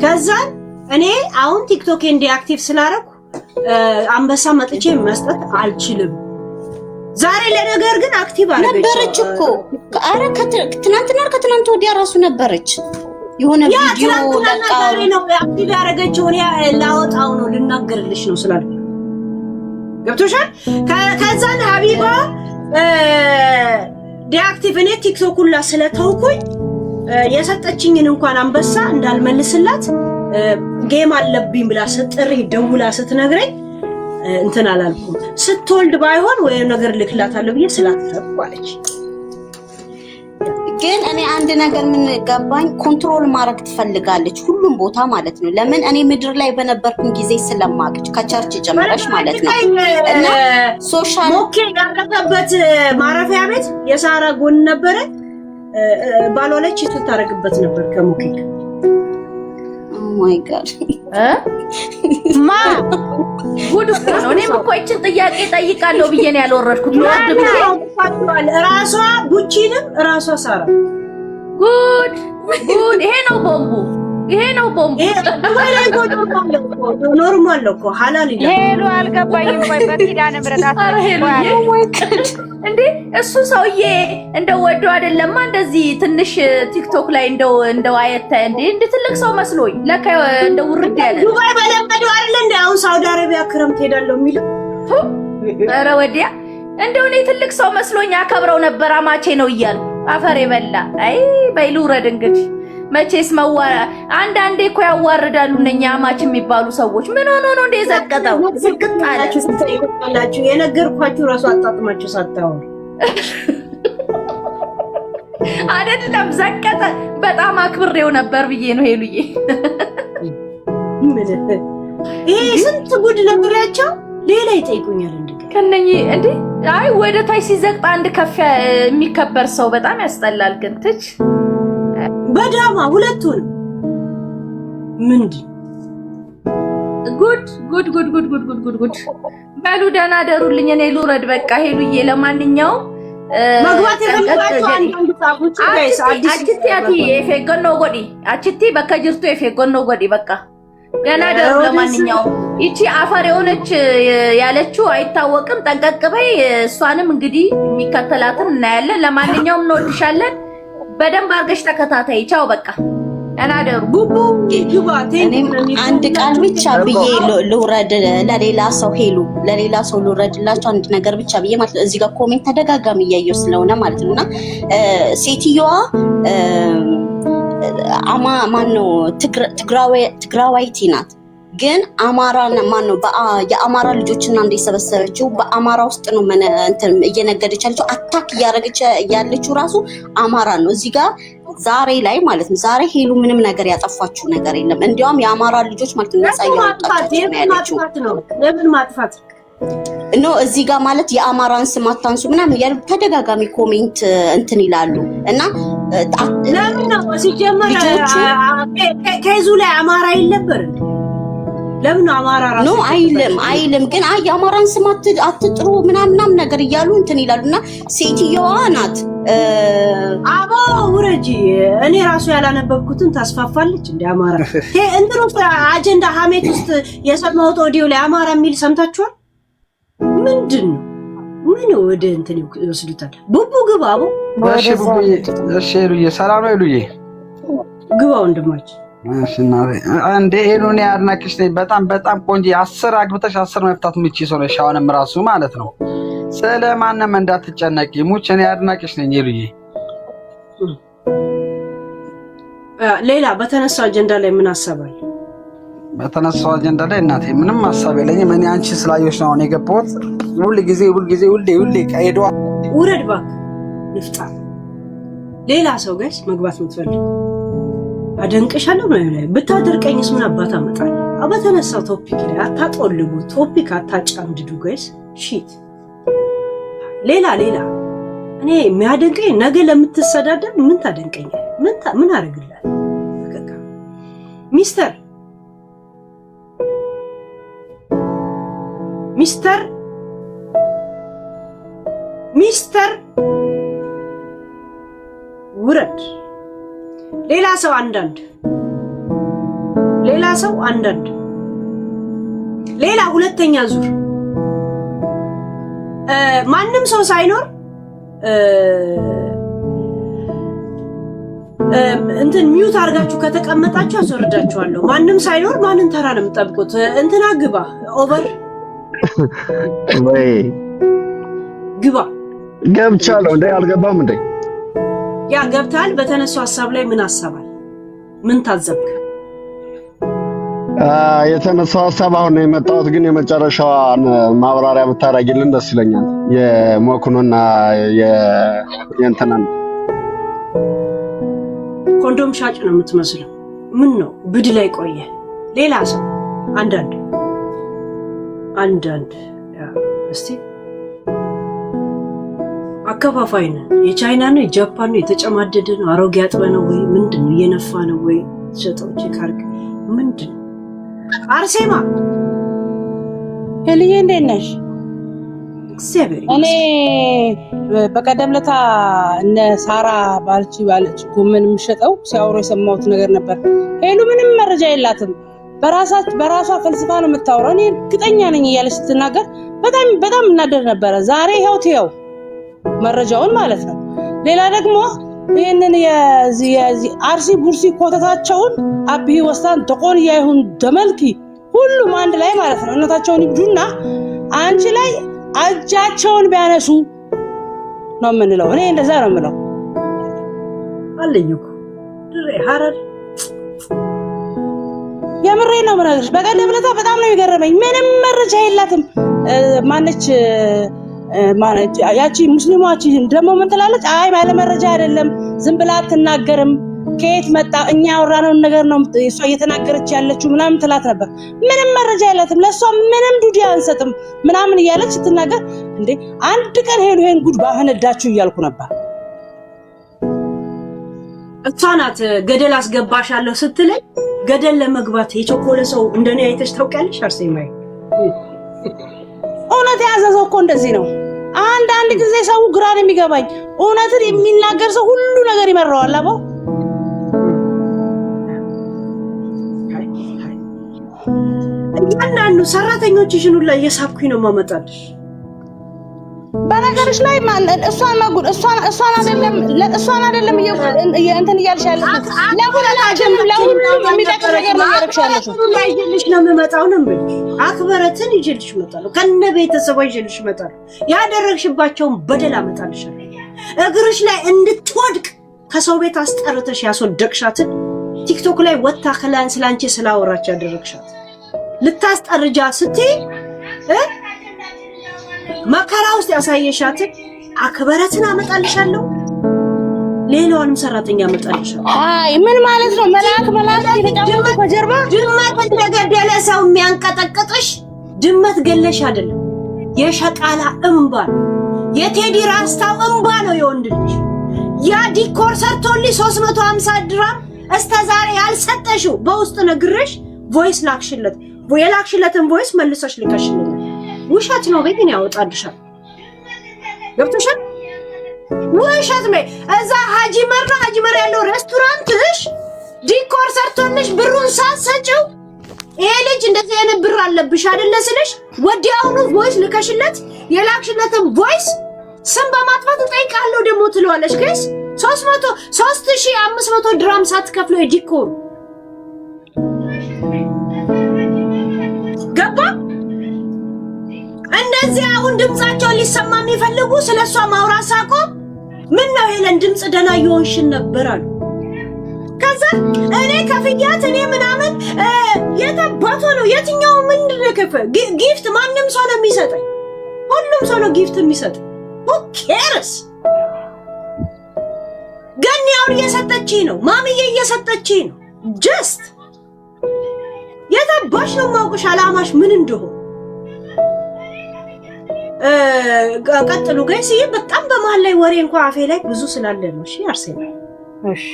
Speaker 2: ከዛን እኔ አሁን ቲክቶክ እንዲ አክቲቭ ስላረኩ አንበሳ መጥቼ መስጠት አልችልም ዛሬ ለነገር ግን አክቲቭ
Speaker 4: ነበረች እኮ አረ ከትናንት ወዲያ ራሱ ነበረች የሆነ ቪዲዮ
Speaker 2: በቃ ዛሬ ነው አክቲቭ ያረገችው እኔ ላወጣው ነው ልናገርልሽ ነው ስላልኩ ገብቶሻል ከዛን ሀቢባ ዲአክቲቭ እኔ ቲክቶክ ሁላ ስለተውኩኝ የሰጠችኝን እንኳን አንበሳ እንዳልመልስላት ጌም አለብኝ ብላ ስትጥሪ ደውላ ስትነግረኝ እንትን አላልኩም። ስትወልድ ባይሆን ወይ ነገር ልክላታለሁ ብዬ ስላተባለች።
Speaker 4: ግን እኔ አንድ ነገር ምን ገባኝ፣ ኮንትሮል ማድረግ ትፈልጋለች ሁሉም ቦታ ማለት ነው። ለምን እኔ ምድር ላይ በነበርኩኝ ጊዜ ስለማቅች ከቸርች ጀምረሽ ማለት ነው እና ሶሻል
Speaker 2: ኦኬ ያረፈበት ማረፊያ ቤት የሳራ ጎን ነበረ ባሎለች ትታረግበት ነበር ከሞኬ
Speaker 4: ማይ ጋድ
Speaker 7: ማ ጉድ እኮ ነው። እኔም እኮ ይችን ጥያቄ ጠይቃለሁ ብዬ ነው ያልወረድኩት። ወርድ ብዬ
Speaker 2: ራሷ ቡቺንም ራሷ ሳራ
Speaker 7: ጉድ ጉድ። ይሄ ነው ቦምቡ፣ ይሄ ነው ቦምቡ።
Speaker 2: ኖርማል ነው እኮ ሐላል ይላል።
Speaker 1: ሄሎ አልገባኝም። ቆይ በኪዳነ ምሕረት
Speaker 7: እንዴ እሱ ሰውዬ እንደው ወደው አይደለማ እንደዚህ ትንሽ ቲክቶክ ላይ እንደው አየተ እንደ ትልቅ ሰው መስሎኝ ለካ እንደው ውርድ ያለ
Speaker 2: ዱባይ በለመደው አይደል እንደ አሁን ሳውዲ አረቢያ ክረምት ሄዳለሁ የሚል
Speaker 7: ኧረ ወዲያ እንደው እኔ ትልቅ ሰው መስሎኝ አከብረው ነበር። አማቼ ነው እያልኩ አፈር የበላ አይ በይሉ ረድ እንግዲህ መቼስ አንዳንዴ እኮ ያዋርዳሉ እነኛ አማች የሚባሉ ሰዎች። ምን ሆኖ ነው እንደ ዘቀጠው ዝቅጥ
Speaker 2: አላችሁ የነገርኳችሁ ራሱ አጣጥማችሁ ሳታወሩ
Speaker 7: አይደለም ዘቀጠ። በጣም አክብሬው ነበር ብዬ ነው ሄሉዬ።
Speaker 2: ይሄ ስንት ጉድ ነግሬያቸው ሌላ ይጠይቁኛል እንዴ
Speaker 7: ከነኚ እንዴ አይ ወደ ታች ሲዘቅጥ አንድ ከፍ የሚከበር ሰው በጣም ያስጠላል። ግን ትች
Speaker 2: በዳማ ሁለቱን ምንድን
Speaker 7: ጉድ ጉድ ጉድ ጉድ ጉድ ጉድ ጉድ ጉድ። በሉ ደህና ደሩልኝ። እኔ ልውረድ በቃ ሄሉዬ። ለማንኛውም
Speaker 2: መግባት የፈለጋችሁ አንድ ጻፉት ጋይስ።
Speaker 7: አቺቲ አቲ ኤፌጎኖ ጎዲ አቺቲ በቃ ጅርቱ ኤፌጎኖ ጎዲ በቃ ደህና ደሩ። ለማንኛውም ይቺ አፈር የሆነች ያለችው አይታወቅም። ጠንቀቅ በይ። እሷንም እንግዲህ የሚከተላትን እናያለን። ለማንኛውም እንወድሻለን። በደንብ አድርገሽ ተከታታይ። ቻው በቃ እናደሩ
Speaker 2: ቡቡ ይባቴ
Speaker 4: አንድ ቃል ብቻ ብዬ ልውረድ ለሌላ ሰው ሄሉ ለሌላ ሰው ልውረድላችሁ አንድ ነገር ብቻ ብዬ ማለት ነው። እዚህ ጋር ኮሜንት ተደጋጋሚ እያየሁ ስለሆነ ማለት ነውና ሴትዮዋ ማነው ትግራዋይቲ ናት። ግን አማራና ማነው የአማራ ልጆችና እንደሰበሰበችው በአማራ ውስጥ ነው እንትን እየነገደች ያለችው አታክ እያደረገች ያለችው ራሱ አማራ ነው። እዚህ ጋር ዛሬ ላይ ማለት ነው ዛሬ ሄሉ ምንም ነገር ያጠፋችው ነገር የለም። እንዲያውም የአማራ ልጆች ማለት ነው ነፃ ያወጣችው
Speaker 2: ነው። ለምን ማጥፋት
Speaker 4: ነው? እዚህ ጋር ማለት የአማራን ስም አታንሱ ምናምን ያሉ ተደጋጋሚ ኮሜንት እንትን ይላሉ እና
Speaker 2: ለምን ነው ሲጀመር ከዙ ላይ አማራ ይለበር ለምን አማራ ራሱ
Speaker 4: ነው አይልም ግን የአማራን ስም አትጥሩ ምናምን ነገር እያሉ እንትን ይላሉና ሴትዮዋ ናት
Speaker 2: አቦ ውረጂ። እኔ ራሱ ያላነበብኩትን ታስፋፋለች እንደ አማራ እንትን ውስጥ አጀንዳ ሀሜት ውስጥ የሰማሁት ኦዲዮ ላይ አማራ የሚል ሰምታችኋል? ምንድን ነው ምን ወደ እንትን ይወስዱታል? ቡቡ ግባ አቦ።
Speaker 9: እሺ ቡቡ እሺ ሄሉዬ ሰላም ነው ሄሉዬ?
Speaker 2: ግባ ወንድማችን።
Speaker 9: እሺ እናቴ እንደ ሄሉኔ አድናቂሽ ነኝ። በጣም ቆንጆ 10 አግብተሽ 10 መፍታት የምትችይ ሰው ነሽ። አሁንም ራሱ ማለት ነው ስለማንም እንዳትጨነቂ ሙች እኔ አድናቂሽ ነኝ ሄሉዬ።
Speaker 2: ሌላ በተነሳው አጀንዳ ላይ ምን አሰባል?
Speaker 9: በተነሳው አጀንዳ ላይ እናቴ ምንም ሐሳብ የለኝም። እኔ አንቺ ስላየሽ ነው የገባሁት። ሁሉ ጊዜ ቀይዷ
Speaker 2: ውረድ እባክህ ንፍጣ። ሌላ ሰው ጋይስ መግባት የምትፈልግ አደንቅሻለሁ ነው ላይ ብታደርቀኝስ ምን አባታ አመጣለሁ? በተነሳው ቶፒክ ላይ አታጦልጉ፣ ቶፒክ አታጫምድዱ ጋይስ። ሺት ሌላ እኔ የሚያደንቀኝ ነገ ለምትሰዳደብ ምን ታደንቀኛል? ምን አደርግልሃል? በቃ ሚስተር ውረድ። ሌላ ሰው አንዳንድ ሌላ ሁለተኛ ዙር ማንም ሰው ሳይኖር እንትን ሚውት አድርጋችሁ ከተቀመጣችሁ አስወርዳችኋለሁ። ማንም ሳይኖር ማንን ተራ ነው የምጠብቁት? እንትና ግባ ኦቨር ወይ ግባ
Speaker 10: ገብቻለሁ እንዴ? አልገባም እንዴ?
Speaker 2: ያ ገብታል። በተነሳው ሐሳብ ላይ ምን አሰባል? ምን ታዘብክ?
Speaker 10: የተነሳው ሐሳብ አሁን ነው የመጣሁት፣ ግን የመጨረሻዋን ማብራሪያ ብታረጊልን ደስ ይለኛል። የሞክኑና የእንትናን
Speaker 2: ኮንዶም ሻጭ ነው የምትመስለው። ምን ነው ብድ ላይ ቆየ። ሌላ ሰው አንዳንድ እስቲ አከፋፋይ ነው። የቻይና ነው የጃፓን ነው የተጨማደደ ነው አሮጌ አጥበ ነው ወይ ምንድነው? እየነፋ ነው ወይ ሸጠው ቼካርክ ምንድነው? አርሴማ
Speaker 11: ሄልዬ እንዴት ነሽ?
Speaker 2: እግዚአብሔር
Speaker 11: እኔ በቀደም ለታ እነ ሳራ ባልቺ ጎመን የምሸጠው ሲያወሩ የሰማሁት ነገር ነበር። ሄሉ ምንም መረጃ የላትም፣ በራሷ ፈልስፋ ነው የምታወራው። እኔ እርግጠኛ ነኝ እያለች ስትናገር በጣም እናደር ነበረ። ዛሬ ይኸው መረጃውን ማለት ነው። ሌላ ደግሞ ይሄንን የዚህ አርሲ ቡርሲ ኮተታቸውን አብይ ወስታን ተቆንያ ይሁን ደመልኪ ሁሉም አንድ ላይ ማለት ነው እናታቸውን ይብዱና አንቺ ላይ እጃቸውን ቢያነሱ ነው የምንለው። እኔ እንደዛ ነው የምለው።
Speaker 2: አለኝ እኮ ድሬ ሐረር
Speaker 11: የምሬ ነው የምነግርሽ። በቀደም ለታ በጣም ነው የገረመኝ። ምንም መረጃ የላትም። ማነች ያቺ ሙስሊማቺ ደግሞ ምን ትላለች? አይ ባለ መረጃ አይደለም ዝም ብላ አትናገርም፣ ከየት መጣ እኛ ያወራነውን ነገር ነው እሷ እየተናገረች ያለችው ምናምን ትላት ነበር። ምንም መረጃ የላትም፣ ለሷ ምንም ዱዲ አንሰጥም ምናምን እያለች ስትናገር እንዴ አንድ ቀን ሄሉ ይሄን ጉድ ባፈነዳችሁ እያልኩ ነበር።
Speaker 2: እሷ ናት ገደል አስገባሻለሁ ስትለኝ ገደል ለመግባት የቸኮለ ሰው እንደኔ አይተሽ ታውቂያለሽ? አርሴማይ
Speaker 11: እውነት ያዘዘው እኮ እንደዚህ ነው። አንድ ጊዜ ሰው ግራ ነው የሚገባኝ። እውነትን የሚናገር ሰው ሁሉ ነገር ይመራዋል። አቦ
Speaker 2: እያንዳንዱ ሰራተኞችሽን ሁሉ እየሳብኩኝ ነው የማመጣልሽ።
Speaker 11: በነገርሽ ላይ እሷን አይደለም እንትን እያልሽ ያለሽ ለሁሉም የሚጠቅም ነገር ነው እያደረግሽ ያለሽው።
Speaker 2: ይዤልሽ ነው የምመጣው ነው የምልሽ። አክብረትን ይዤልሽ እመጣለሁ፣ ከነ ቤተሰቧ ይዤልሽ እመጣለሁ። ያደረግሽባቸውን በደል አመጣልሻለሁ። እግርሽ ላይ እንድትወድቅ ከሰው ቤት አስጠርተሽ ያስወደቅሻትን ቲክቶክ ላይ ወጣ ከላን ስላንቺ ስላወራች ያደረግሻት ልታስጠርጃ ስትይ መከራ ውስጥ ያሳየሻትን አክብረትን አመጣልሻለሁ። ሌላውንም ሰራተኛ አመጣልሻለሁ።
Speaker 11: አይ ምን ማለት ነው? መልአክ የተቀመጠ ከጀርባ
Speaker 2: ድመት እንደገደለ ሰው የሚያንቀጠቅጥሽ ድመት ገለሽ አይደለም፣ የሸቃላ እንባ ነው። የቴዲ ራስታው እንባ ነው የወንድ ልጅ። ያ ዲኮር ሰርቶልኝ 350 ድራም እስከዛሬ ያልሰጠሽው በውስጥ ነግሬሽ ቮይስ ላክሽለት። የላክሽለትን ቮይስ መልሰሽ ልከሽልኝ ውሸት ነው በግን ያወጣልሻል። ገብቶሻል? ውሸት ነው። እዛ ሀጂ መር ያለው ሬስቶራንትሽ ዲኮር ሰርቶልሽ ብሩን ሳትሰጪው ይሄ ልጅ እንደዚህ አይነት ብር አለብሽ አይደለ ስልሽ ወዲያውኑ ቮይስ ልከሽለት የላክሽለትን ቮይስ ስም በማጥፋት ጠይቃለሁ ደግሞ ትለዋለሽ። ከስ 3500 ድራም ሳትከፍለው የዲኮር ገባ። እንደዚህ አሁን ድምጻቸውን ሊሰማ የሚፈልጉ ስለሷ ማውራት ሳቆም ምን ነው ሄለን ድምጽ ደና ይሆንሽን ነበር አሉ። ከዛ እኔ ከፍያት እኔ ምናምን የታባቶ ነው የትኛው ምንድነው ጊፍት ማንም ሰው ነው የሚሰጠኝ፣ ሁሉም ሰው ነው ጊፍት የሚሰጠኝ። who cares? ገኒያው እየሰጠችኝ ነው፣ ማሚዬ እየሰጠችኝ ነው። ጀስት የታባሽ ነው ማውቅሽ አላማሽ ምን እንደሆነ ቀጥሉ ጋይስ። ይሄ በጣም በመሃል ላይ ወሬ እንኳን አፌ ላይ ብዙ ስላለ ነው። እሺ አርሴማ እሺ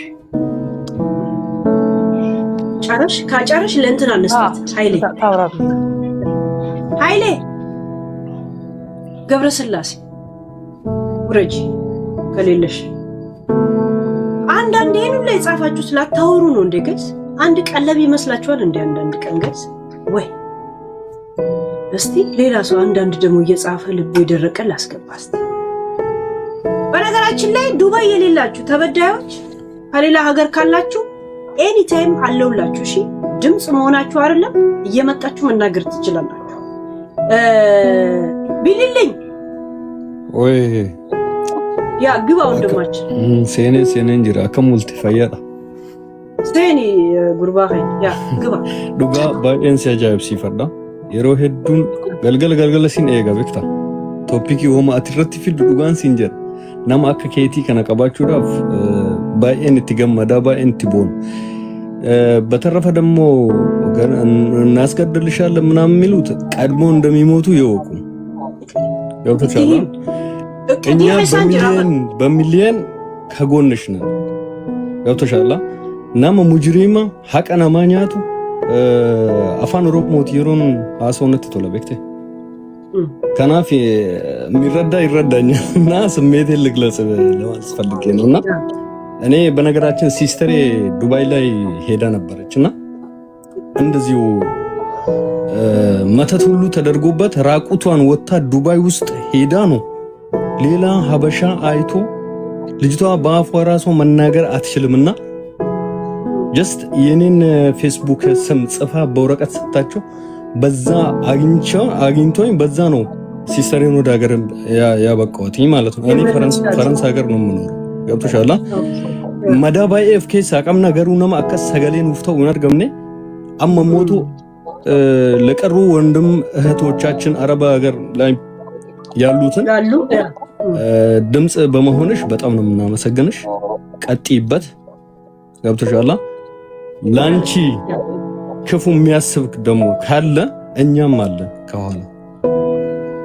Speaker 2: ካጨረሽ ለእንትን አነስታት ኃይሌ ገብረስላሴ ውረጂ ከሌለሽ አንዳንዴ ነው ላይ ጻፋችሁ ስላታወሩ ነው እንዴ ጋይስ? አንድ ቀለብ ይመስላችኋል እንዴ? አንዳንድ ቀን ጋይስ ወይ እስቲ ሌላ ሰው አንዳንድ ደግሞ እየጻፈ ልቡ የደረቀ ላስገባስ። በነገራችን ላይ ዱባይ የሌላችሁ ተበዳዮች ከሌላ ሀገር ካላችሁ ኤኒ ታይም አለውላችሁ። እሺ ድምጽ መሆናችሁ አይደለም እየመጣችሁ መናገር ትችላላችሁ። ቢልልኝ
Speaker 12: ወይ
Speaker 2: ያ ግባ ወንድማችን
Speaker 12: ሴኔ እንጅራ ከሙልቲ ፈያዳ
Speaker 2: ሴኒ ጉርባ ያ ግባ
Speaker 12: ዱጋ ባኤን ሲያጃብ ሲፈርዳ የሮ ሄዱን ገልገል ሲን ኤጋ በክታ ቶፒክ ሆማ አትረቲ ፊድ ዱጋን ሲንጀር ናም አከ ኬቲ ከነቀባችሁ ዳፍ ባኤን ትገመዳ ባኤን ትቦን በተረፈ ደግሞ እናስገድልሻለን ምናምን የሚሉት ቀድሞ እንደሚሞቱ ይወቁ። ያው ተቻለ እኛ በሚሊየን ከጎንሽ ነን። ያው ተቻለ ናም ሙጅሪማ ሐቀና ማኛቱ አፋን ኦሮሞት ይሮን አሶነት ተለበክተ ከናፊ የሚረዳ ይረዳኛል እና ስሜቴን ልግለጽ ለማለት ፈልጌ ነውና እኔ በነገራችን ሲስተሬ ዱባይ ላይ ሄዳ ነበረችና እንደዚሁ መተት ሁሉ ተደርጎበት ራቁቷን ወጣ ዱባይ ውስጥ ሄዳ ነው ሌላ ሀበሻ አይቶ ልጅቷ በአፏ ራሷ መናገር አትችልምና ጀስት የኔን ፌስቡክ ስም ጽፋ በወረቀት ሰጣቸው በዛ አግኝቶኝ በዛ ነው ሲስተሬን ወደ ሀገር ያበቃሁትኝ ማለት ነው። እኔ ፈረንስ ሀገር ነው የምኖረው። ገብቶሻል? መዳባይ ኤፍኬስ አቀም ነገሩ ነው አከስ ሰገሌን ውፍተው ወንርገምኔ አመሞቱ ለቀሩ ወንድም እህቶቻችን አረብ ሀገር ላይ ያሉትን ድምጽ በመሆንሽ በጣም ነው የምናመሰግንሽ። ቀጥይበት። ገብቶሻል? ላንቺ ክፉ የሚያስብ ደግሞ ካለ እኛም አለ ከኋላ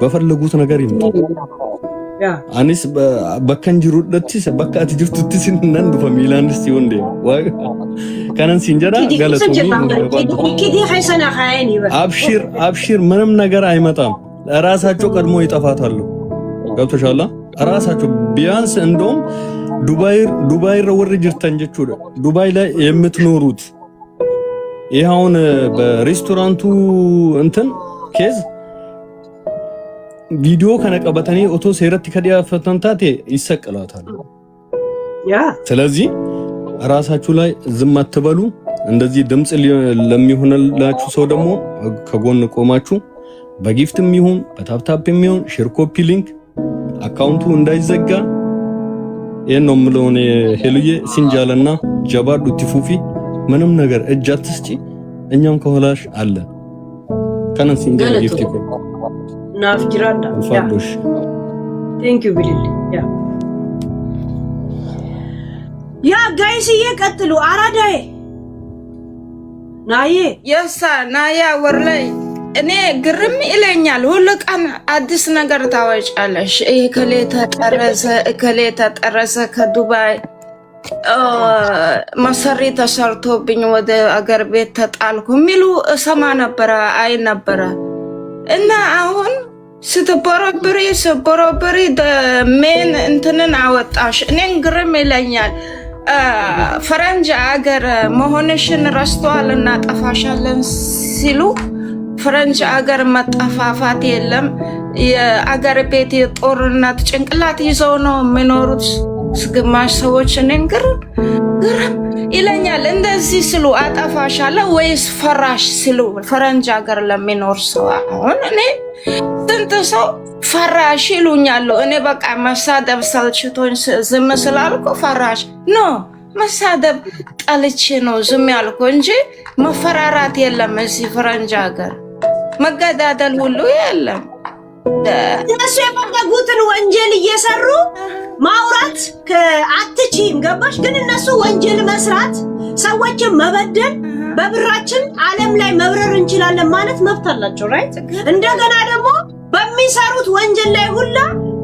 Speaker 12: በፈለጉት ነገር ይምጡ። አኒስ በከንጅሩ ደትስ በቃት ጅርቱትስ ነንዱ ፋሚላንስ ይወንዴ ዋይ ካናን ሲንጀራ ገለቱ
Speaker 2: ኪዲ ሐሰና ኻይኒ
Speaker 12: አብሽር ምንም ነገር አይመጣም። ራሳቸው ቀድሞ ይጠፋታሉ። ገብቶሻል? ራሳቸው ቢያንስ እንደውም ዱባይ ረወር ጅርተን ጀቹ ዱባይ ላይ የምትኖሩት ይሄውን በሬስቶራንቱ እንትን ኬዝ ቪዲዮ ከነቀበተኔ ኦቶ ሴረት ከዲያ ፈተንታቴ ይሰቀላታል።
Speaker 2: ያ ስለዚህ
Speaker 12: ራሳችሁ ላይ ዝም አትበሉ። እንደዚህ ድምጽ ለሚሆንላችሁ ሰው ደግሞ ከጎን ቆማችሁ በጊፍትም ይሁን በታፕታፕም ይሁን ሼር ኮፒ ሊንክ አካውንቱ እንዳይዘጋ ይሄን ነው የምለው። እኔ ሄሉዬ ሲንጃለና ጀባዱ ቲፉፊ ምንም ነገር እጅ አትስጪ። እኛም ከኋላሽ አለ ከነን ሲንጃለ ጊፍት ይቆ
Speaker 2: ናፍጅራንዳ
Speaker 12: ፋዶሽ
Speaker 2: ቴንክ ዩ ቢሊል ያ ጋይስ እየቀጥሉ አራዳዬ ናዬ
Speaker 1: የሳ ናያ ወርላይ እኔ ግርም ይለኛል። ሁሉ ቀን አዲስ ነገር ታወጫለሽ። እከሌ ተጠረሰ ከዱባይ መሰሪ ተሰርቶብኝ ወደ አገር ቤት ተጣልኩ የሚሉ እሰማ ነበረ አይ ነበረ እና አሁን ስትቦረብሪ ሜን እንትንን አወጣሽ። እኔን ግርም ይለኛል። ፈረንጅ አገር መሆንሽን ረስተዋል እና ጠፋሻለን ሲሉ ፈረንጅ አገር መጠፋፋት የለም። የአገር ቤት የጦርነት ጭንቅላት ይዘው ነው የሚኖሩት ግማሽ ሰዎች። እኔን ግርም ይለኛል። እንደዚህ ስሉ አጠፋሻለሁ ወይስ ፈራሽ ስሉ ፈረንጅ አገር ለሚኖር ሰው አሁን እኔ ስንት ሰው ፈራሽ ይሉኛል። እኔ በቃ መሳደብ ሰልችቶኝ ዝም ስላልኩ ፈራሽ ኖ መሳደብ ጠልቼ ነው ዝም ያልኩ እንጂ መፈራራት የለም። እዚህ ፈረንጅ አገር መገዳደል ሁሉ የለም።
Speaker 2: እነሱ የፈለጉትን ወንጀል እየሰሩ ማውራት አትችይም። ገባሽ? ግን እነሱ ወንጀል መስራት፣ ሰዎችን መበደል፣ በብራችን ዓለም ላይ መብረር እንችላለን ማለት መብት አላቸው። ራይት? እንደገና ደግሞ በሚሰሩት ወንጀል ላይ ሁላ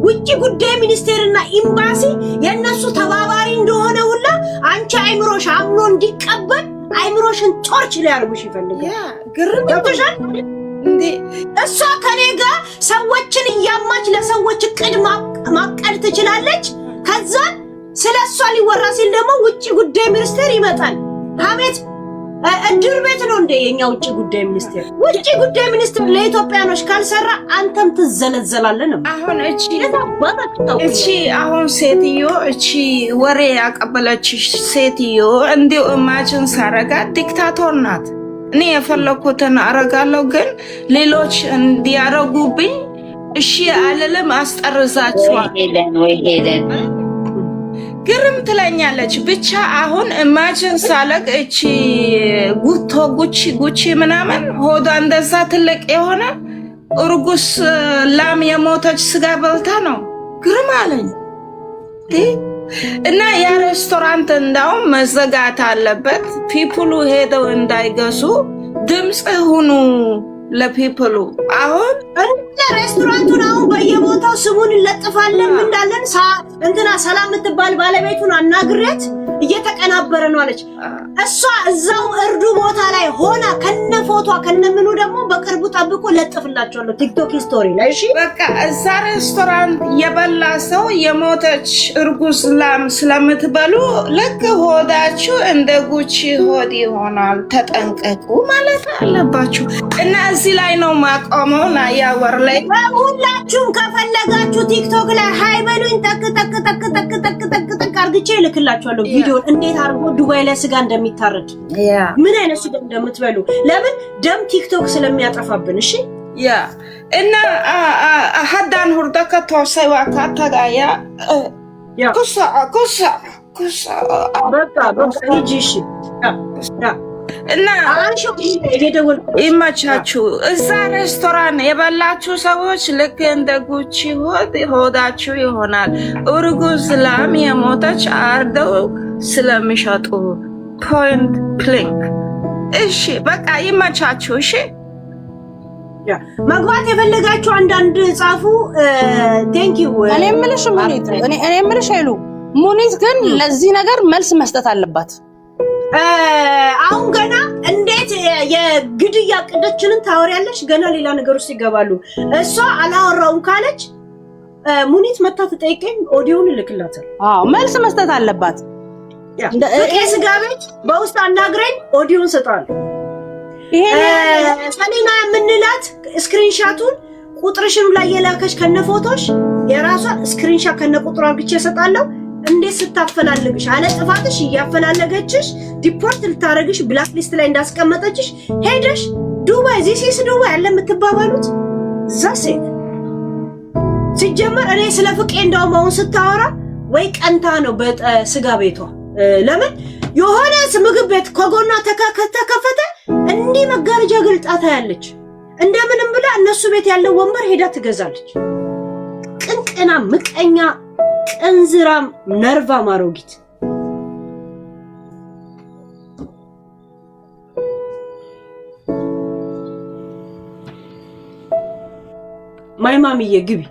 Speaker 2: ውጭ ጉዳይ ሚኒስቴርና ኤምባሲ የነሱ ተባባሪ እንደሆነ ሁላ አንቺ አይምሮሽ አምኖ እንዲቀበል አይምሮሽን ቶርች ሊያርጉሽ ይፈልጋል። ግርም ገብቶሻል እንዴ? እሷ ከኔ ጋር ሰዎችን እያማች ለሰዎች እቅድ ማቀድ ትችላለች። ከዛ ስለሷ ሊወራ ሲል ደግሞ ውጭ ጉዳይ ሚኒስቴር ይመጣል። አቤት እድር ቤት ነው እንደ የኛ ውጭ ጉዳይ ሚኒስቴር። ውጭ ጉዳይ ሚኒስቴር ለኢትዮጵያኖች ካልሰራ አንተም ትዘለዘላለህ ነው።
Speaker 1: አሁን እቺ አሁን ሴትዮ እቺ ወሬ ያቀበለች ሴትዮ እንዲው ኢማጂን ሳረጋ ዲክታቶር ናት። እኔ የፈለኩትን አረጋለሁ፣ ግን ሌሎች እንዲያረጉብኝ እሺ አልልም። አስጠርዛችኋል
Speaker 4: ወይ ሄለን
Speaker 3: ግርም ትለኛለች። ብቻ አሁን ኢማጂን ሳለቅ እቺ ጉቶ ጉቺ ምናምን ሆዷ እንደዛ ትልቅ የሆነ እርጉስ ላም የሞተች ስጋ በልታ ነው። ግርም አለኝ። እና ያ ሬስቶራንት እንዳውም መዘጋት አለበት። ፒፕሉ ሄደው እንዳይገዙ ድምፅ ሁኑ ለፒፕሉ። አሁን
Speaker 2: እንደ ሬስቶራንቱን አሁን በየቦታው ስሙን እንለጥፋለን። ምን እንዳለን እንትና ሰላም የምትባል ባለቤቱን አናግሬት እየተቀናበረ ነው አለች። እሷ እዛው እርዱ ቦታ ላይ ሆና ከነ ፎቷ ከነምኑ ደግሞ በቅርቡ ጠብቆ ለጥፍላቸዋለሁ ቲክቶክ ስቶሪ ላይ። እሺ
Speaker 3: በቃ እዛ ሬስቶራንት የበላ ሰው የሞተች እርጉዝ ላም ስለምትበሉ ልክ ሆዳችሁ እንደ ጉቺ ሆድ ይሆናል። ተጠንቀቁ ማለት አለባችሁ። እና እዚህ ላይ ነው ማቆመው። ና ያወር ላይ
Speaker 2: ሁላችሁም ከፈለጋችሁ ቲክቶክ ላይ ሃይ በሉኝ። ጠቅ አርግቼ እልክላችኋለሁ ቪዲዮ እንዴት አድርጎ ዱባይ ላይ ስጋ እንደሚታረድ ምን አይነት ስጋ እንደምትበሉ። ለምን ደም ቲክቶክ ስለሚያጠፋብን። እሺ
Speaker 3: ያ እና ሀዳን ሁርዳ ከተወሰይ ዋካታጋያ ኩሳ
Speaker 2: በቃ ሂጂ። እሺ
Speaker 3: እና ይመቻችሁ። እዛ ሬስቶራንት የበላችሁ ሰዎች ልክ እንደ ጉቺ ሆዳችሁ ይሆናል። እርጉዝ ላም የሞተች አርደው ስለሚሸጡ ፖይንት ፕሊንክ። እሺ በቃ ይመቻችሁ። እሺ
Speaker 2: መግባት የፈለጋችሁ አንዳንድ ጻፉ። ቴንክ ዩ።
Speaker 11: እኔ የምልሽ ሙኒት፣ እኔ የምልሽ ሄሉ ሙኒት ግን ለዚህ ነገር መልስ መስጠት አለባት።
Speaker 2: አሁን ገና እንዴት የግድያ ቅደችንን ታወሪያለሽ? ገና ሌላ ነገር ውስጥ ይገባሉ። እሷ አላወራውም ካለች ሙኒት መታ ተጠይቀኝ፣ ኦዲዮን እልክላታል።
Speaker 11: መልስ መስጠት አለባት።
Speaker 2: ስጋ ቤት በውስጥ አናግረኝ፣ ኦዲዮን ሰጣለሁ። ሰኔና የምንላት ስክሪንሻቱን ቁጥርሽኑ ላይ የላከሽ ከነፎቶሽ የራሷ ስክሪንሻት ከነቁጥሯ ብቻ ሰጣለሁ። እንዴት ስታፈላልግሽ አለ ጥፋትሽ እያፈላለገችሽ ዲፖርት ልታረግሽ ብላክ ሊስት ላይ እንዳስቀመጠችሽ ሄደሽ ዱባይ ዚሲስ ዱባይ ያለ የምትባባሉት ዛሴ ሲጀመር እኔ ስለ ፍቄ እንደውም አሁን ስታወራ ወይ ቀንታ ነው በስጋ ቤቷ። ለምን የሆነ ምግብ ቤት ከጎኗ ተከፈተ እንዲህ መጋረጃ ገልጣታ ያለች እንደምንም ብላ እነሱ ቤት ያለው ወንበር ሄዳ ትገዛለች። ቅንቅና ምቀኛ ቅንዝራም ነርቫ ማሮጊት ማይማምዬ ግቢ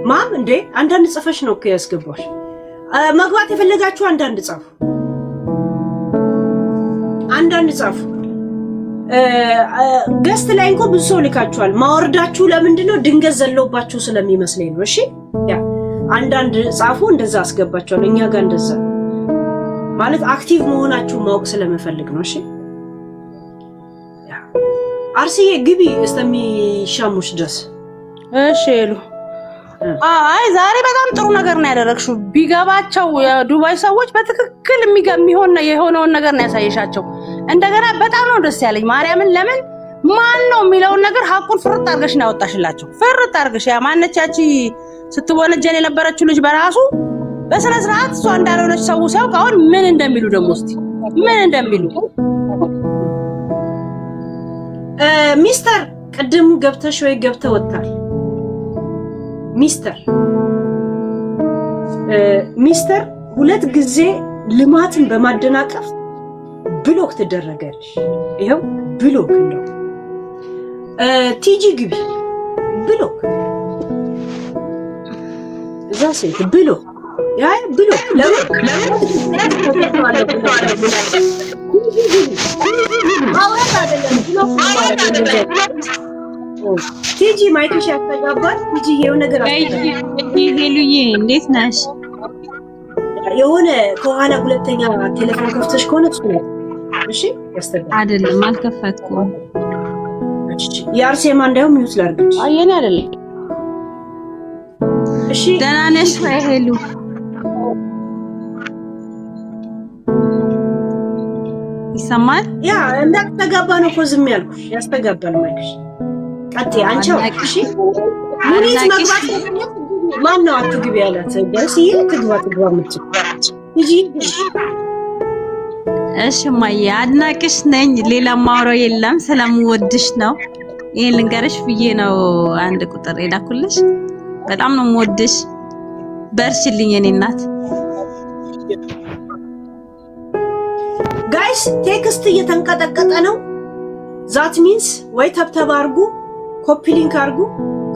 Speaker 2: ማም እንዴ አንዳንድ ጽፈሽ ነው እኮ ያስገባሽ። መግባት የፈለጋችሁ አንዳንድ ጻፉ። ገስት ላይ እንኳን ብዙ ሰው ልካችኋል። ማወርዳችሁ ለምንድነው? ድንገት ዘለውባችሁ ስለሚመስለኝ ነው። እሺ ያ አንዳንድ ጻፉ። እንደዛ አስገባችኋል። እኛ ጋር እንደዛ ማለት አክቲቭ መሆናችሁ ማወቅ ስለምፈልግ ነው። እሺ ያ አርሲዬ ግቢ እስከሚሻሙሽ ድረስ።
Speaker 11: እሺ ሄሉ አይ ዛሬ በጣም ጥሩ ነገር ነው ያደረግሽው። ቢገባቸው የዱባይ ሰዎች በትክክል የሆነውን ነገር ነው ያሳየሻቸው። እንደገና በጣም ነው ደስ ያለኝ ማርያምን። ለምን ማን ነው የሚለውን ነገር ሀቁን ፍርጥ አድርገሽ ነው ያወጣሽላቸው። ፍርጥ አድርገሽ ያ ማነቻቺ ስትወነጀን የነበረችው ልጅ በራሱ በስነ ስርዓት እሷ እንዳልሆነች ሰው ሲያውቅ አሁን ምን እንደሚሉ ደግሞ እስቲ ምን እንደሚሉ
Speaker 2: ሚስተር ቅድም ገብተሽ ወይ ገብተ ወጣል ሚስተር ሁለት ጊዜ ልማትን በማደናቀፍ ብሎክ ተደረገልሽ። ይሄው ብሎክ ነው። ቲጂ ግቢ ብሎክ እዛ ሴት ብሎክ ያ ብሎክ ለምን ቲጂ ማይክሽ ያስተጋባል። ቲጂ የሆነ ነገር
Speaker 13: ሄሉዬ እንዴት ነሽ?
Speaker 2: የሆነ ከኋላ ሁለተኛ ቴሌፎን ከፍተሽ ከሆነ እሱ ነው። እሺ ያስተጋባል።
Speaker 13: አይደለም አልከፈትኩም።
Speaker 2: እሺ የአርሴማ እንዳው ሚውት ላድርግሽ።
Speaker 11: አየኔ አይደለም።
Speaker 2: እሺ
Speaker 13: ደህና ነሽ ወይ ሄሉ? ይሰማል?
Speaker 2: ያ እንዳትተጋባ ነው እኮ ዝም ያልኩሽ። ያስተጋባል ማይክሽ ቀጥ አንቺ እሺ ሙኒት መግባት ማን ነው አትግቢ ያላት? ደስ ይሄ ትግባ ምት ይጂ
Speaker 13: እሺ ማየ አድናቂሽ ነኝ። ሌላ ማውራው የለም ስለምወድሽ ነው። ይሄን ልንገርሽ ብዬ ነው አንድ ቁጥር የላኩልሽ። በጣም ነው የምወድሽ። በርሽልኝ የኔ እናት።
Speaker 2: ጋይስ ቴክስት እየተንቀጠቀጠ ነው። ዛት ሚንስ ወይ ተብተብ አርጉ፣ ኮፒ ሊንክ አርጉ።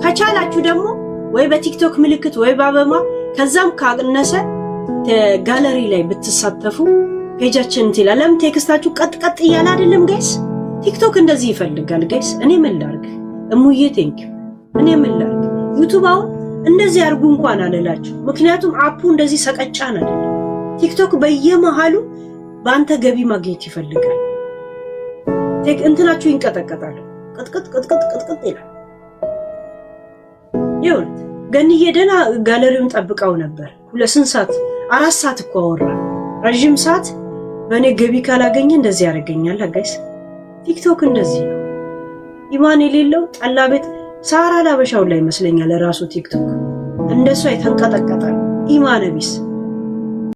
Speaker 2: ከቻላችሁ ደግሞ ወይ በቲክቶክ ምልክት ወይ በአበማ ከዛም ካነሰ ጋለሪ ላይ ብትሳተፉ ፔጃችን እንትላ ለም ቴክስታችሁ ቀጥ እያለ አይደለም ጋይስ። ቲክቶክ እንደዚህ ይፈልጋል ጋይስ። እኔ ምን ላርግ እሙዬ ቴንክ እኔ ምን ላርግ። ዩቲዩብ አሁን እንደዚህ አርጉ እንኳን አለላችሁ፣ ምክንያቱም አፑ እንደዚህ ሰቀጫን አይደለም። ቲክቶክ በየመሃሉ በአንተ ገቢ ማግኘት ይፈልጋል። እንትናችሁ ይንቀጠቀጣል። ቅጥቅጥ ይላል። ይሁን ገንዬ ደህና ጋለሪውን ጠብቀው ነበር። ስንት ሰዓት? 4 ሰዓት እኮ አወራ። ረጅም ሰዓት በእኔ ገቢ ካላገኘ እንደዚህ ያደርገኛል ጋይስ። ቲክቶክ እንደዚህ ነው። ኢማን የሌለው ጠላ ቤት ሳራ ላበሻው ላይ ይመስለኛል ራሱ ቲክቶክ እንደሷ የተንቀጠቀጣል። ኢማን ቢስ